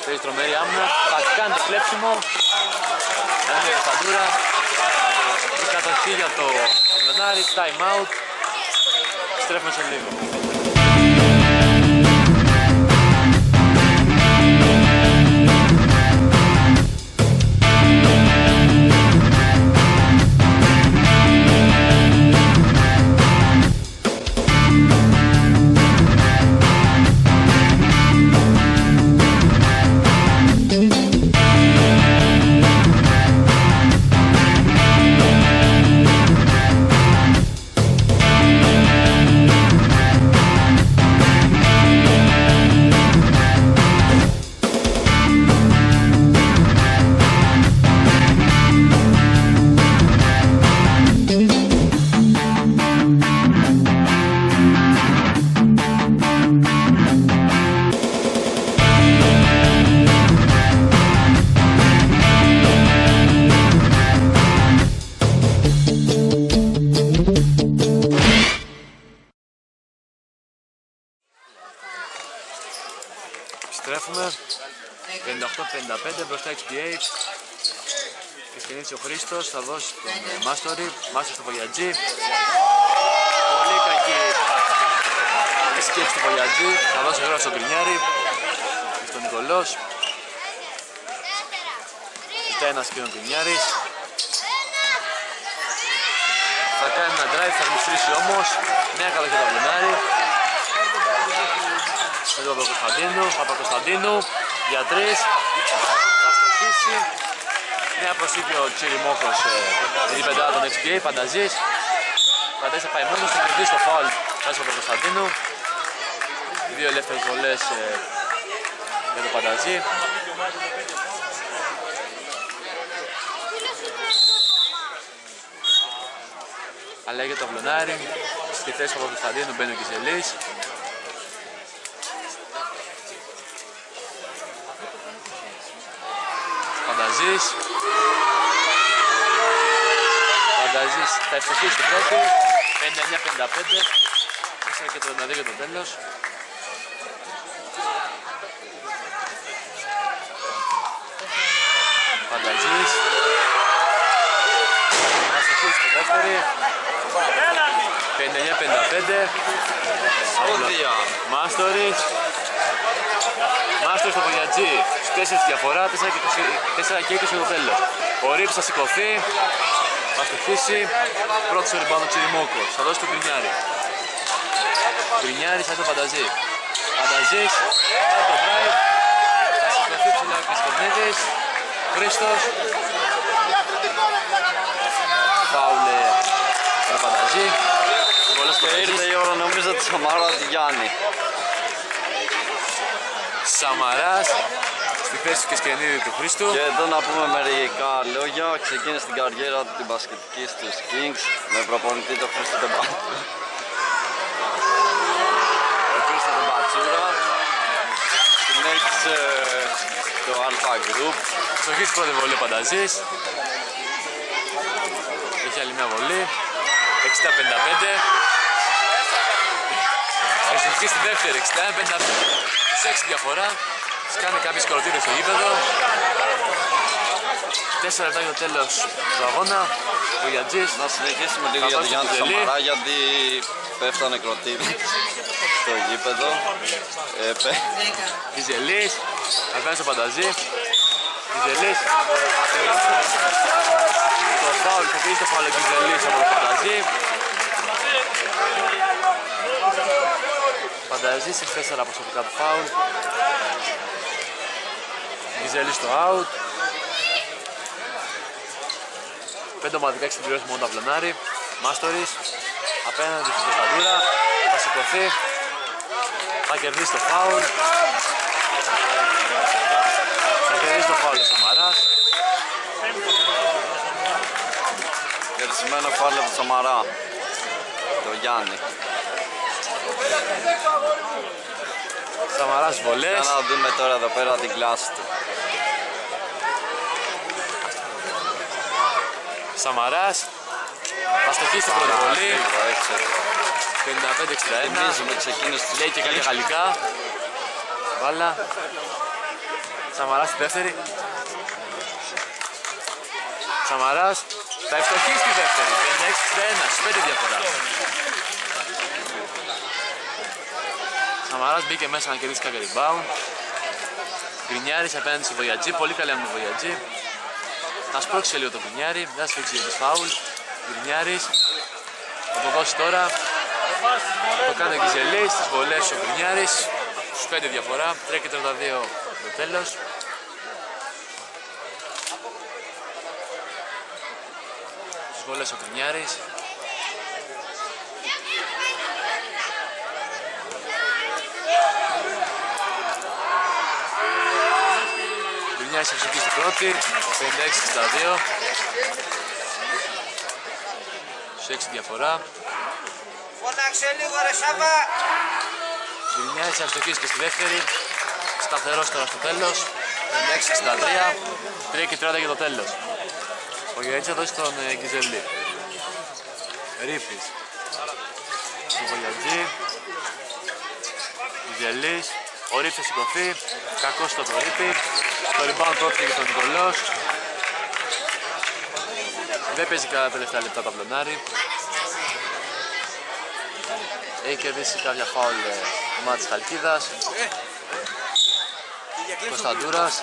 Παίζει τρομερή άμυνα. Θα κάνει το κλέψιμο. Κάνει την Κωνσταντούρα. Η κατοχή για το Λονάρι. Time out. Στρέφουμε σε λίγο. Επιστρέφουμε. 58-55 μπροστά XPA. Και σκηνήσει ο Χρήστος, θα δώσει τον Μάστορη. Μάστορη στο Βολιατζή. Πολύ κακή σκέψη του Βολιατζή. Θα δώσει γρήγορα στον Κρινιάρη. Και στον Νικολός. Ζητάει ένα σκηνό Κρινιάρης. Θα κάνει ένα drive, θα μιστρήσει όμως. Νέα κατοχή του Βλενάρη. Με τον Παπα-Κωνσταντίνου για 3. Θα στοχίσει. Νέα προσήκη ο Τσιριμόκος την πεντάδα των XPA. Φανταζής. Φανταζής θα πάει μόνος, θα κερδίσει το φάουλ μέσα από τον Κωνσταντίνου. Οι δύο ελεύθερες βολές για τον Φανταζή. Αλλά για το Βλονάρι. Στη θέση του Κωνσταντίνου μπαίνει ο Κιζελής. Φανταζής θα ευστοχίσει την πρώτη. 59-55. 4 και 32 για το τέλος. Φανταζής θα ευστοχίσει την δεύτερη. 59-55. Μάστορης στο Βολιατζή. 4 διαφορά, 4 και 20 το τέλος. Ο Ρίψ θα σηκωθεί, θα στοχίσει. Πρώτος ο ριμπάουντ ο Τσιριμόκος, θα δώσει τον Κρινιάρη. Κρινιάρης θα τον Φανταζή. Φανταζής, θα το drive. Θα σηκωθεί ψηλά ο Κρισκονίδης. Χρήστος. Φάουλε τον Φανταζή. Και ήρθε η ώρα νομίζω τη Σαμαρά τη Γιάννη. Σαμαράς στη θέση του Κεσκενίδη του Χρήστου. Και εδώ να πούμε μερικά λόγια. Ξεκίνησε την καριέρα του την μπασκετική στους Kings με προπονητή τον Χρήστο τον Πατσούρα. Συνέχισε το Alpha Group. Στοχής πρώτη βολή ο Φανταζής. Έχει άλλη μια βολή. 60-55. Έχει στη δεύτερη. 61-55. Τους 6 διαφορά. Κάνει κάποιες κοροτίδες στο γήπεδο. 4 λεπτά για το τέλος του αγώνα. Ο Γιαντζής. Να συνεχίσουμε λίγο για τον Γιάννη Σαμαρά γιατί πέφτανε κροτίδες στο γήπεδο. Κιζελής. Θα κάνει στο Φανταζή. Κιζελής. Το φάουλ, θα πει το φάουλ ο Κιζελής από το Φανταζή. Φανταζής έχει 4 προσωπικά του φάουλ. Κιζελής στο out. 5 ομαδικά έχει συμπληρώσει μόνο το Αυλωνάρι. Μάστορης. απέναντι στην Κωνσταντούρα. Θα σηκωθεί. Θα κερδίσει το φάουλ. Θα κερδίσει το φάουλ ο Σαμαράς. Κερδισμένο φάουλ από τον Σαμαρά. Το Γιάννη. Σαμαράς βολές. Για να δούμε τώρα εδώ πέρα την κλάση του. Σαμαράς. Θα στοχίσει την πρώτη βολή. 55-61. Θυμίζουμε τις εκείνες τους. Λέει και κάποια γαλλικά. Βάλα. Σαμαράς στη δεύτερη. Σαμαράς θα ευστοχίσει τη δεύτερη. 56-61, στις 5 διαφορά. Σαμαράς μπήκε μέσα να κερδίσει κάποια rebound. Γκρινιάρης απέναντι στο Βοιατζή, πολύ καλή άμυνα Βοιατζή. Θα σπρώξει λίγο το Γκρινιάρη, δεν θα σφίξει για το φάουλ. Γκρινιάρης θα το δώσει τώρα. Το κάνει ο Γκιζελής, στις βολές ο Γκρινιάρης. Στους 5 διαφορά, 3:32 το τέλος. Στις βολές ο Γκρινιάρης. Γκρινιάρης θα ψηφίσει στην πρώτη, 56-62. Στους 6 διαφορά. Φώναξε λίγο ρε Σάβα! Γκρινιάρης θα ψηφίσει και στη δεύτερη. Σταθερός τώρα στο τέλος. 56-63. 3:30 για το τέλος. Ο Γιάννης θα δώσει τον Γκιζελή. Ρήφης. Στον Βοιατζή. Γκιζελής. Ο Ρήφης θα σηκωθεί. Κακός στο το Ρήφη. Στο rebound του έφυγε στον Νικολός. Δεν παίζει καλά τελευταία λεπτά το Αυλωνάρι. Έχει κερδίσει κάποια φάουλ ομάδα της Χαλκίδας. Κωνσταντούρας.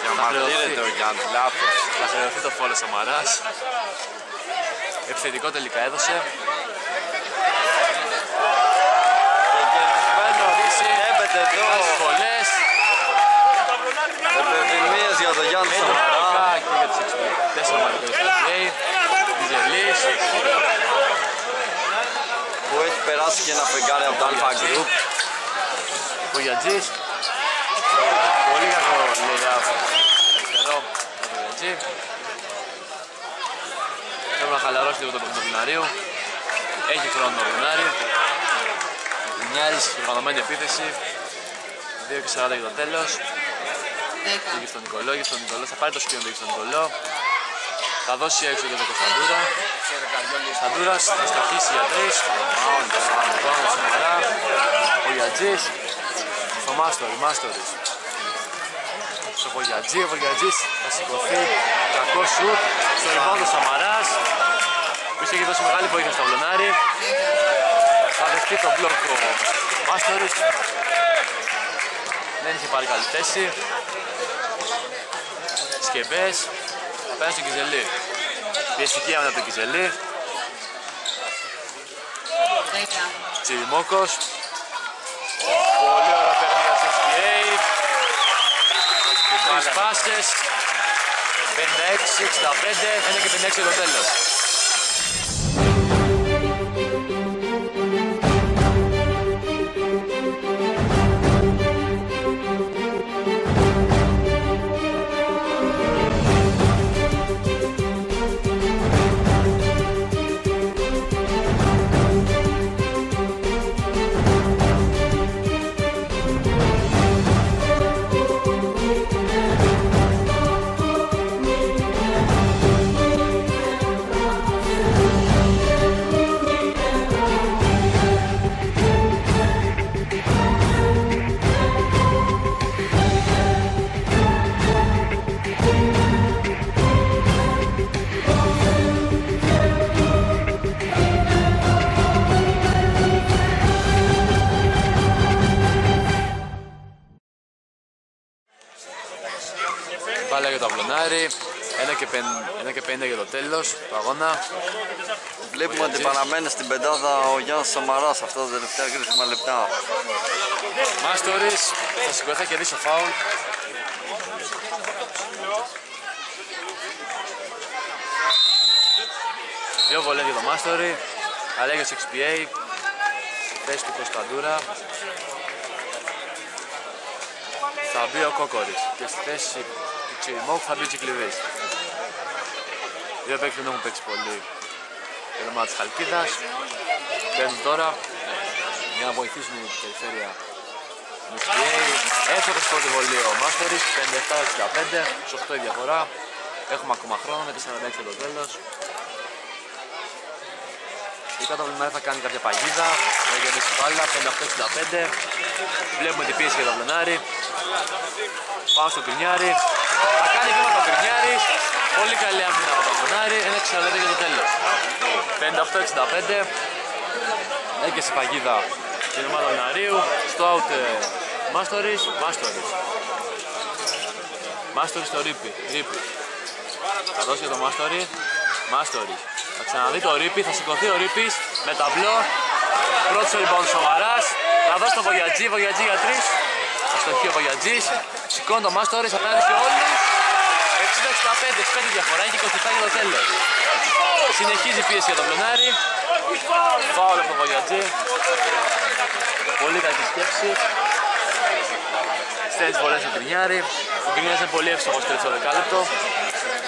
Διαμαρτύρεται ο Γιάννης, λάθος. Θα χρεωθεί το φάουλ ο Σαμαράς. Επιθετικό τελικά έδωσε. Και κερδισμένο έμπεται εδώ. Βάζει πολλές. Επιδημίες για τον Γιάννη Σαμαρά. Και για τους 4 μαλλικούς Γκέι. Γκιζελής. Που έχει περάσει και ένα φεγγάρι από το Alpha Group. Ο Γιατζής. Πολύ κακό λέει αριστερό από τον Γιατζή. Πρέπει να χαλαρώσει λίγο το Αυλωναρίου. Έχει χρόνο το Αυλωνάρι. Γκρινιάρης, οργανωμένη επίθεση. 2:40 για το τέλος. 10. Πήγε στον Νικολό, θα πάρει το σκύλο στον Νικολό. Θα δώσει έξω για τον Κωνσταντούρα. Κωνσταντούρας θα στοχίσει για 3. Πάνω στο Σαμαρά. Ο Γιατζής. Στο Μάστορης. Στο Βοιατζή, ο Βοιατζής θα σηκωθεί. Κακό σουτ. Στο rebound ο Σαμαράς. Πίσω έχει δώσει μεγάλη βοήθεια στο Αυλωνάρι. Θα δεχτεί τον μπλοκ ο Μάστορης. Δεν είχε πάρει καλή θέση. Σκεμπές. Θα πέρασε στον Γκιζελή. Πιεστική άμυνα από τον Γκιζελή. 10. Τσιριμόκος. Πολύ ωραία παιχνίδια στο XPA. Τρεις πάσες. 56-65. 1:56 το τέλος. Βάλε για το Αυλωνάρι. 1:50 για το τέλος του αγώνα. Βλέπουμε ότι παραμένει στην πεντάδα ο Γιάννης Σαμαράς αυτά τα τελευταία κρίσιμα λεπτά. Μάστορης θα σηκωθεί, θα κερδίσει το φάουλ. Δύο βολές για το Μάστορη. Αλέγιος XPA, στη θέση του Κωνσταντούρα. Θα μπει ο Κόκορης και στη θέση του Τσιριμόκου θα μπει ο Τσικλειδής. Δύο παίκτες δεν έχουν παίξει πολύ το ομάδα της Χαλκίδας. Μπαίνουν τώρα για να βοηθήσουν την περιφέρεια με XPA. Εύστοχος πρώτη βολή ο Μάστορης, 57-65, στους 8 η διαφορά. Έχουμε ακόμα χρόνο με 46 το τέλος. Η Καταβλωνάρη θα κάνει κάποια παγίδα, θα γεμίσει μπάλα, 58-65. Βλέπουμε την πίεση για τον Βλωνάρη. Πάμε στο Κρινιάρη. Θα κάνει βήμα το Κρινιάρης. Πολύ καλή άμυνα από τον Βλωνάρη, 1-65 για το τέλος. 58-65. Έγκαισε παγίδα στην ομάδα Βλωναρίου. Στο out Μάστορης. Μάστορης στο Ρίπη. Θα δώσει για τον Μάστορη. Θα ξαναδεί το Ρίπη, θα σηκωθεί ο Ρίπης με ταμπλό. Πρώτος ο rebound Σομαράς. Θα δώσει τον Βογιατζή για 3. Θα στοχεί ο Βογιατζής. Σηκώνει τον Μάστορης απέναντι σε όλους. 60-65, 5 διαφορά και 27 για το τέλος. Συνεχίζει η πίεση για τον Βλωνάρη. Φάουλ από τον Βογιατζή. Πολύ κακή σκέψη. Στέλνει βολές στον Κρινιάρη. Ο Κρινιάρης είναι πολύ εύστοχος στο τελευταίο δεκάλεπτο.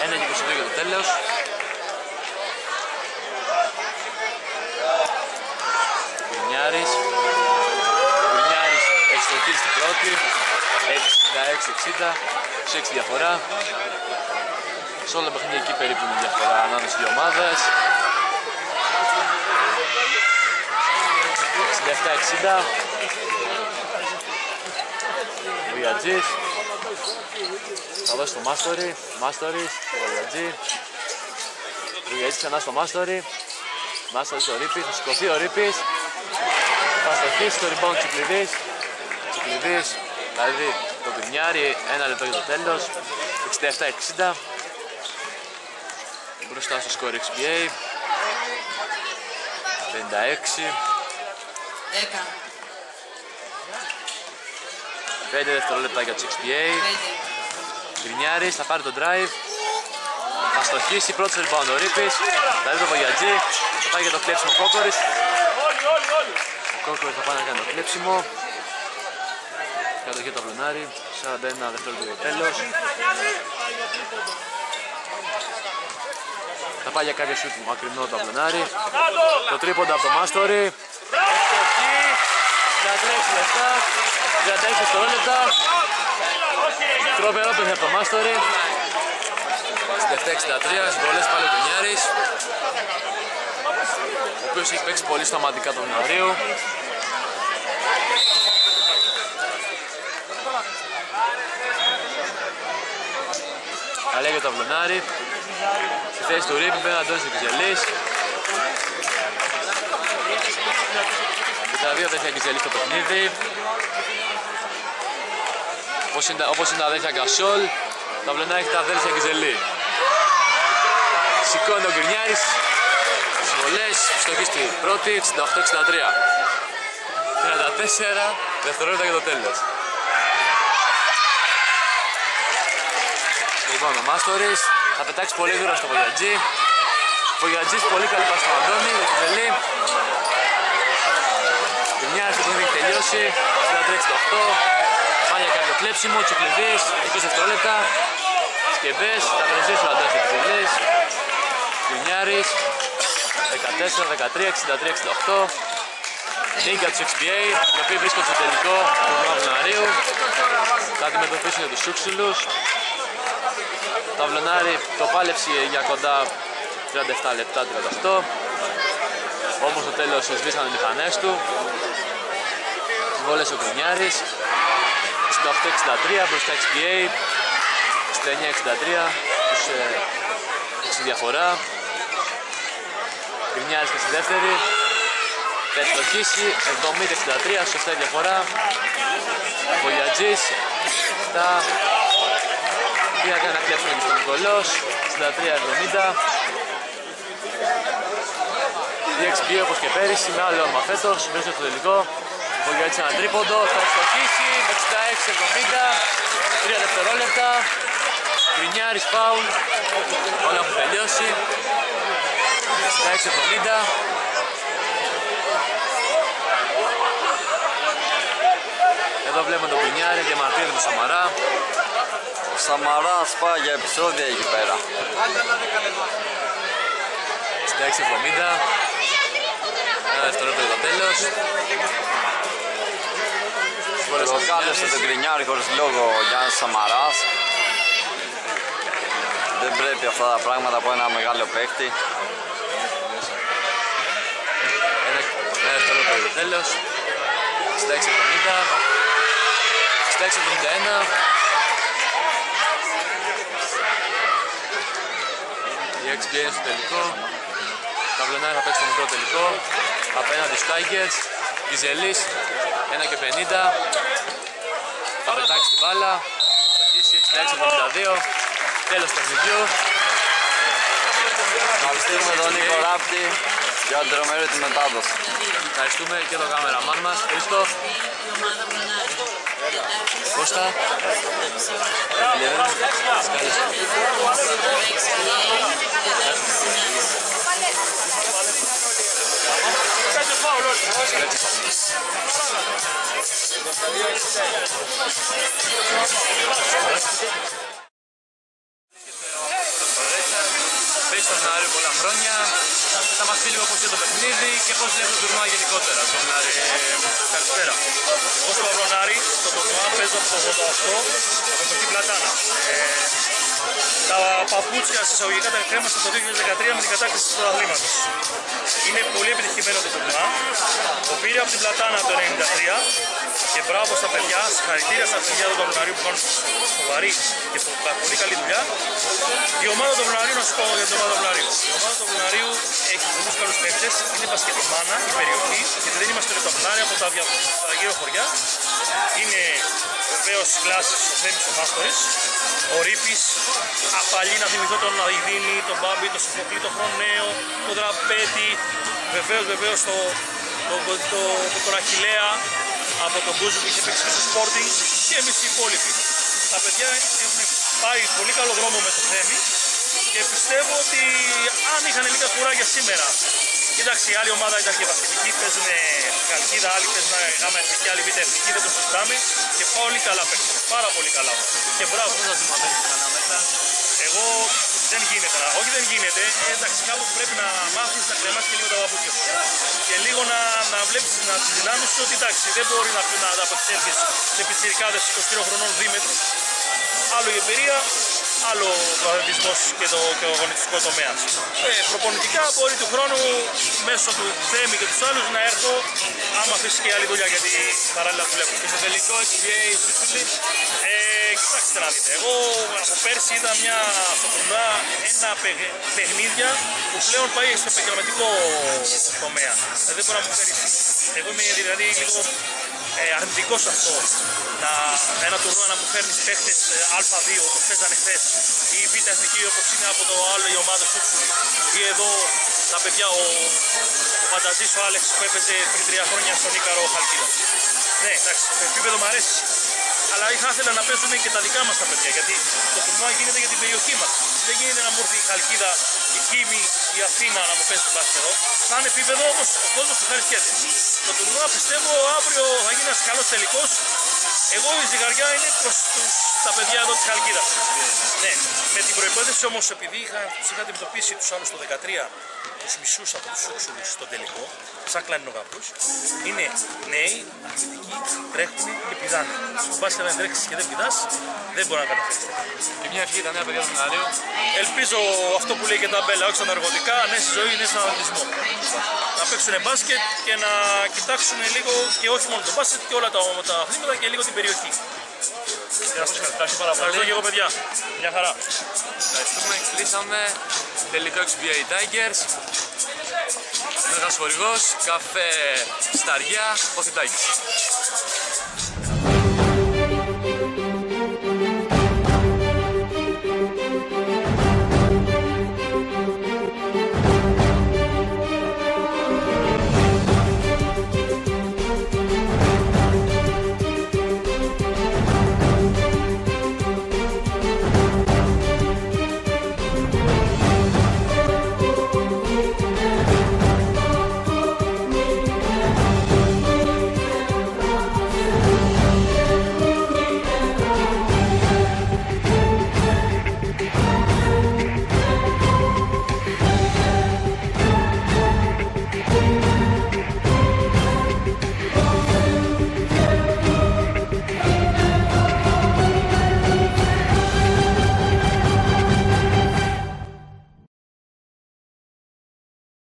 1-22 για το τέλος. Κρινιάρης έχει στοχίσει στην πρώτη. 66-60, 6 διαφορά. Σε όλα τα παιχνίδια εκεί περίπου είναι διαφορά ανάμεσα στις δύο ομάδες. 67-60. Βογιατζής. Θα δώσει το Μάστορη. Μάστορης, το Βογιατζή. Βογιατζής ξανά στο Μάστορη. Μάστορης στο Ρίπη, θα σηκωθεί ο Ρίπης. Θα στοχίσει το rebound Τσικλειδής. Δηλαδή το Κρινιάρη, 1 λεπτό για το τέλος. 67-60. Μπροστά στο σκορ XPA. 56. 10. 5 δευτερόλεπτα για τους XPA. Κρινιάρης θα πάρει το drive. Θα στοχίσει, πρώτος rebound ο Ρίπης. Θα δει το Βογιατζή. Θα πάει για το κλέψιμο ο Κόκορης. Ο Κόκορης θα πάει να κάνει το κλέψιμο. Κατοχή το Βλωνάρη. 41 δευτερόλεπτα για το τέλος. Θα πάει για κάποια σούτ μακρινό το Βλωνάρη. Το τρίποντα από το Μάστορη. Ευστοχή. 33 λεπτά. 36 δευτερόλεπτα. Τρόπερο παιχνίδι από το Μάστορη. 67-63, συμβολές πάλι ο Κρινιάρης, ο οποίος έχει παίξει πολύ σταματικά τον Βλωναρίου. Καλή για το Βλωνάρη. Στη θέση του Ρίπη μπαίνει ο Αντώνης Εκιζελής. Και τα δύο αδέρφια Εκιζελής στο παιχνίδι. Όπως είναι τα αδέρφια Γκασόλ, τα Βλωνάρη έχει τα αδέρφια Εκιζελή. Σηκώνει ο Κρινιάρης. Συμβολές, στοχή στη πρώτη, 68-63. 34 δευτερόλεπτα για το τέλος. Λοιπόν, ο Μάστορης θα πετάξει πολύ γρήγορα στο Βογιατζή. Βογιατζής πολύ καλή πάση στον Αντώνη, για την Βελή. Κρινιάρης που έχει τελειώσει, 63-68. Πάει για κάποιο κλέψιμο, Τσικλειδής, 20 δευτερόλεπτα. Σκεμπές, θα βρεζήσει ο Αντώνης Εκιζελής. Κρινιάρης, 14-13, 63-68. Νίγκα του XPA, οι οποίοι βρίσκονται στο τελικό του Βλωναρίου. Θα αντιμετωπίσουν για τους Σούξουλους. Το Βλωνάρι το πάλεψε για κοντά 37 λεπτά, 38. Όμως στο τέλος σβήσαν οι μηχανές του. Βόλες ο Κρινιάρης. 68-63 μπροστά XPA. 69-63, τους 6 διαφορά. Κρινιάρης και στη δεύτερη. Θα ευστοχίσει, 70-63, στους 7 διαφορά. Βογιατζής, 7. Πήγα να κλέψουν και στον Νικολός, 63-70. Η XPA όπως και πέρυσι, με άλλο όνομα φέτος, βρίσκεται στο τελικό. Βογιατζής ένα τρίποντο, θα ευστοχίσει, 66-70, 3 δευτερόλεπτα. Κρινιάρης φάουλ, όλα έχουν τελειώσει. 66-70. Εδώ βλέπουμε τον Πουνιάρη, διαμαρτύρεται τον Σαμαρά. Ο Σαμαράς πάει για επεισόδια εκεί πέρα. 66-70. Ένα δευτερόλεπτο για το τέλος. Προκάλεσε τον Γκρινιάρη χωρίς λόγο ο Γιάννης Σαμαράς. Δεν πρέπει αυτά τα πράγματα από ένα μεγάλο παίκτη. Ένα δευτερόλεπτο για το τέλος. 66-70. 66-71. Η XBA είναι στο τελικό. Τα Βλενάρια θα παίξει το μικρό τελικό. Απέναντι στους Tigers. Γιζελής 1,50. Θα πετάξει την μπάλα. Θα αρχίσει 66-72. Τέλος του παιχνιδιού. Ευχαριστούμε τον Νίκο Ράπτη για την τρομερή τη μετάδοση. Ευχαριστούμε και τον κάμεραμάν μας, Χρήστο. Κώστα. Παίζει στο Βλενάριο πολλά χρόνια. Θα μας πει λίγο πώς είναι το παιχνίδι και πώς βλέπει το τουρνουά γενικότερα. Καλησπέρα. Ως το Βλενάρι, στο τουρνουά παίζω από το 88 από την Πλατάνα. Τα παπούτσια εισαγωγικά τα κρέμασα το 2013 με την κατάκτηση του πρωταθλήματος. Είναι πολύ επιτυχημένο το τουρνουά. Το πήρε από την Πλατάνα το 1993 και μπράβο στα παιδιά, συγχαρητήρια στα παιδιά του Βλεναρίου που κάνουν σοβαρή και πολύ καλή δουλειά. Η ομάδα του Βλεναρίου, να σου πω για την ομάδα του Βλεναρίου. Η ομάδα του Βλεναρίου έχει πολλούς καλούς παίκτες, είναι μπασκετιμάνα η περιοχή, γιατί δεν είμαστε λεπτοπλάρια από τα γύρω χωριά. Είναι βεβαίως κλάσεις ο Θέμης ο Μάστορης, ο Ρίπης, παλιοί να θυμηθώ τον Αιδίνη, τον Μπάμπη, τον Σοφοκλή, τον Χρονέο, τον Δραπέτη, βεβαίως τον Αχιλλέα από τον Μπούζου που είχε παίξει στο Sporting και εμείς οι υπόλοιποι. Τα παιδιά έχουν πάει πολύ καλό δρόμο με το Θέμη και πιστεύω ότι αν είχαν λίγα κουράγια σήμερα. Κοίταξε, η άλλη ομάδα ήταν και βασιλική, παίζουν Χαλκίδα, άλλοι παίζουν γάμα εθνική, άλλη β' εθνική, δεν το συζητάμε και πολύ καλά παίζουν, πάρα πολύ καλά. Και μπράβο. Εγώ δεν γίνεται, όχι δεν γίνεται, εντάξει κάπως πρέπει να μάθεις να κρεμάσεις και λίγο τα παπούτσια σου και λίγο να βλέπεις τις δυνάμεις σου ότι εντάξει δεν μπορεί να απεξέλθεις σε πιτσιρικάδες 20 χρονών δίμετρους, άλλο η εμπειρία, άλλο ο αθλητισμός και ο αγωνιστικός τομέας. Προπονητικά μπορεί του χρόνου μέσω του Θέμη και τους άλλους να έρθω άμα αφήσεις και άλλη δουλειά γιατί παράλληλα δουλεύω. Και στο τελικό XBA Σούτσουλη. Κοιτάξτε να δείτε, εγώ από πέρσι είδα στο τουρνουά ένα παιχνίδια που πλέον πάει στο επαγγελματικό τομέα. Δεν μπορεί να μου φέρει. Εγώ είμαι δηλαδή λίγο αρνητικός αυτό. Ένα τουρνουά να μου φέρνει παίχτες Α2 όπως παίζανε χθες ή Β' εθνική όπως είναι από το άλλο η ομάδα Σούτσουλη ή εδώ τα παιδιά ο Φανταζής ο Άλεξ που έπαιζε πριν 3 χρόνια στον Ίκαρο Χαλκίδα. Ναι, εντάξει, το επίπεδο μου αρέσει. Αλλά θα ήθελα να παίζουμε και τα δικά μας τα παιδιά γιατί το τουρνουά γίνεται για την περιοχή μας. Δεν γίνεται να μου έρθει η Χαλκίδα, η Κίμη, η Αθήνα να μου παίζει μπάσκετ εδώ. Θα είναι επίπεδο όμως ο κόσμος του ευχαριστιέται. Το τουρνουά πιστεύω αύριο θα γίνει ένας καλός τελικός. Εγώ η ζυγαριά είναι προς τα παιδιά εδώ της Χαλκίδας. Ναι, με την προϋπόθεση όμως επειδή είχα αντιμετωπίσει τους άλλους το 2013 τους μισούς από τους Σούξουλους στον τελικό, σαν κλανινογαμπρούς, είναι νέοι, αθλητικοί, τρέχουν και πηδάνε. Στο μπάσκετ αν τρέξεις και δεν πηδάς, δεν μπορεί να καταφέρεις. Και μια ευχή τα νέα παιδιά του Βλεναρίου. Ελπίζω αυτό που λέει και τα μπέλα, όχι στα ναρκωτικά, ναι στη ζωή, ναι στον αθλητισμό. Να παίξουν μπάσκετ και να κοιτάξουν λίγο και όχι μόνο το μπάσκετ και όλα τα αθλήματα και λίγο την περιοχή. Ευχαριστώ και εγώ παιδιά. Μια χαρά. Ευχαριστούμε, κλείσαμε. Τελικό XBA Tigers. Μέγας χορηγός, καφέ Σταριά, Ποθητάκης.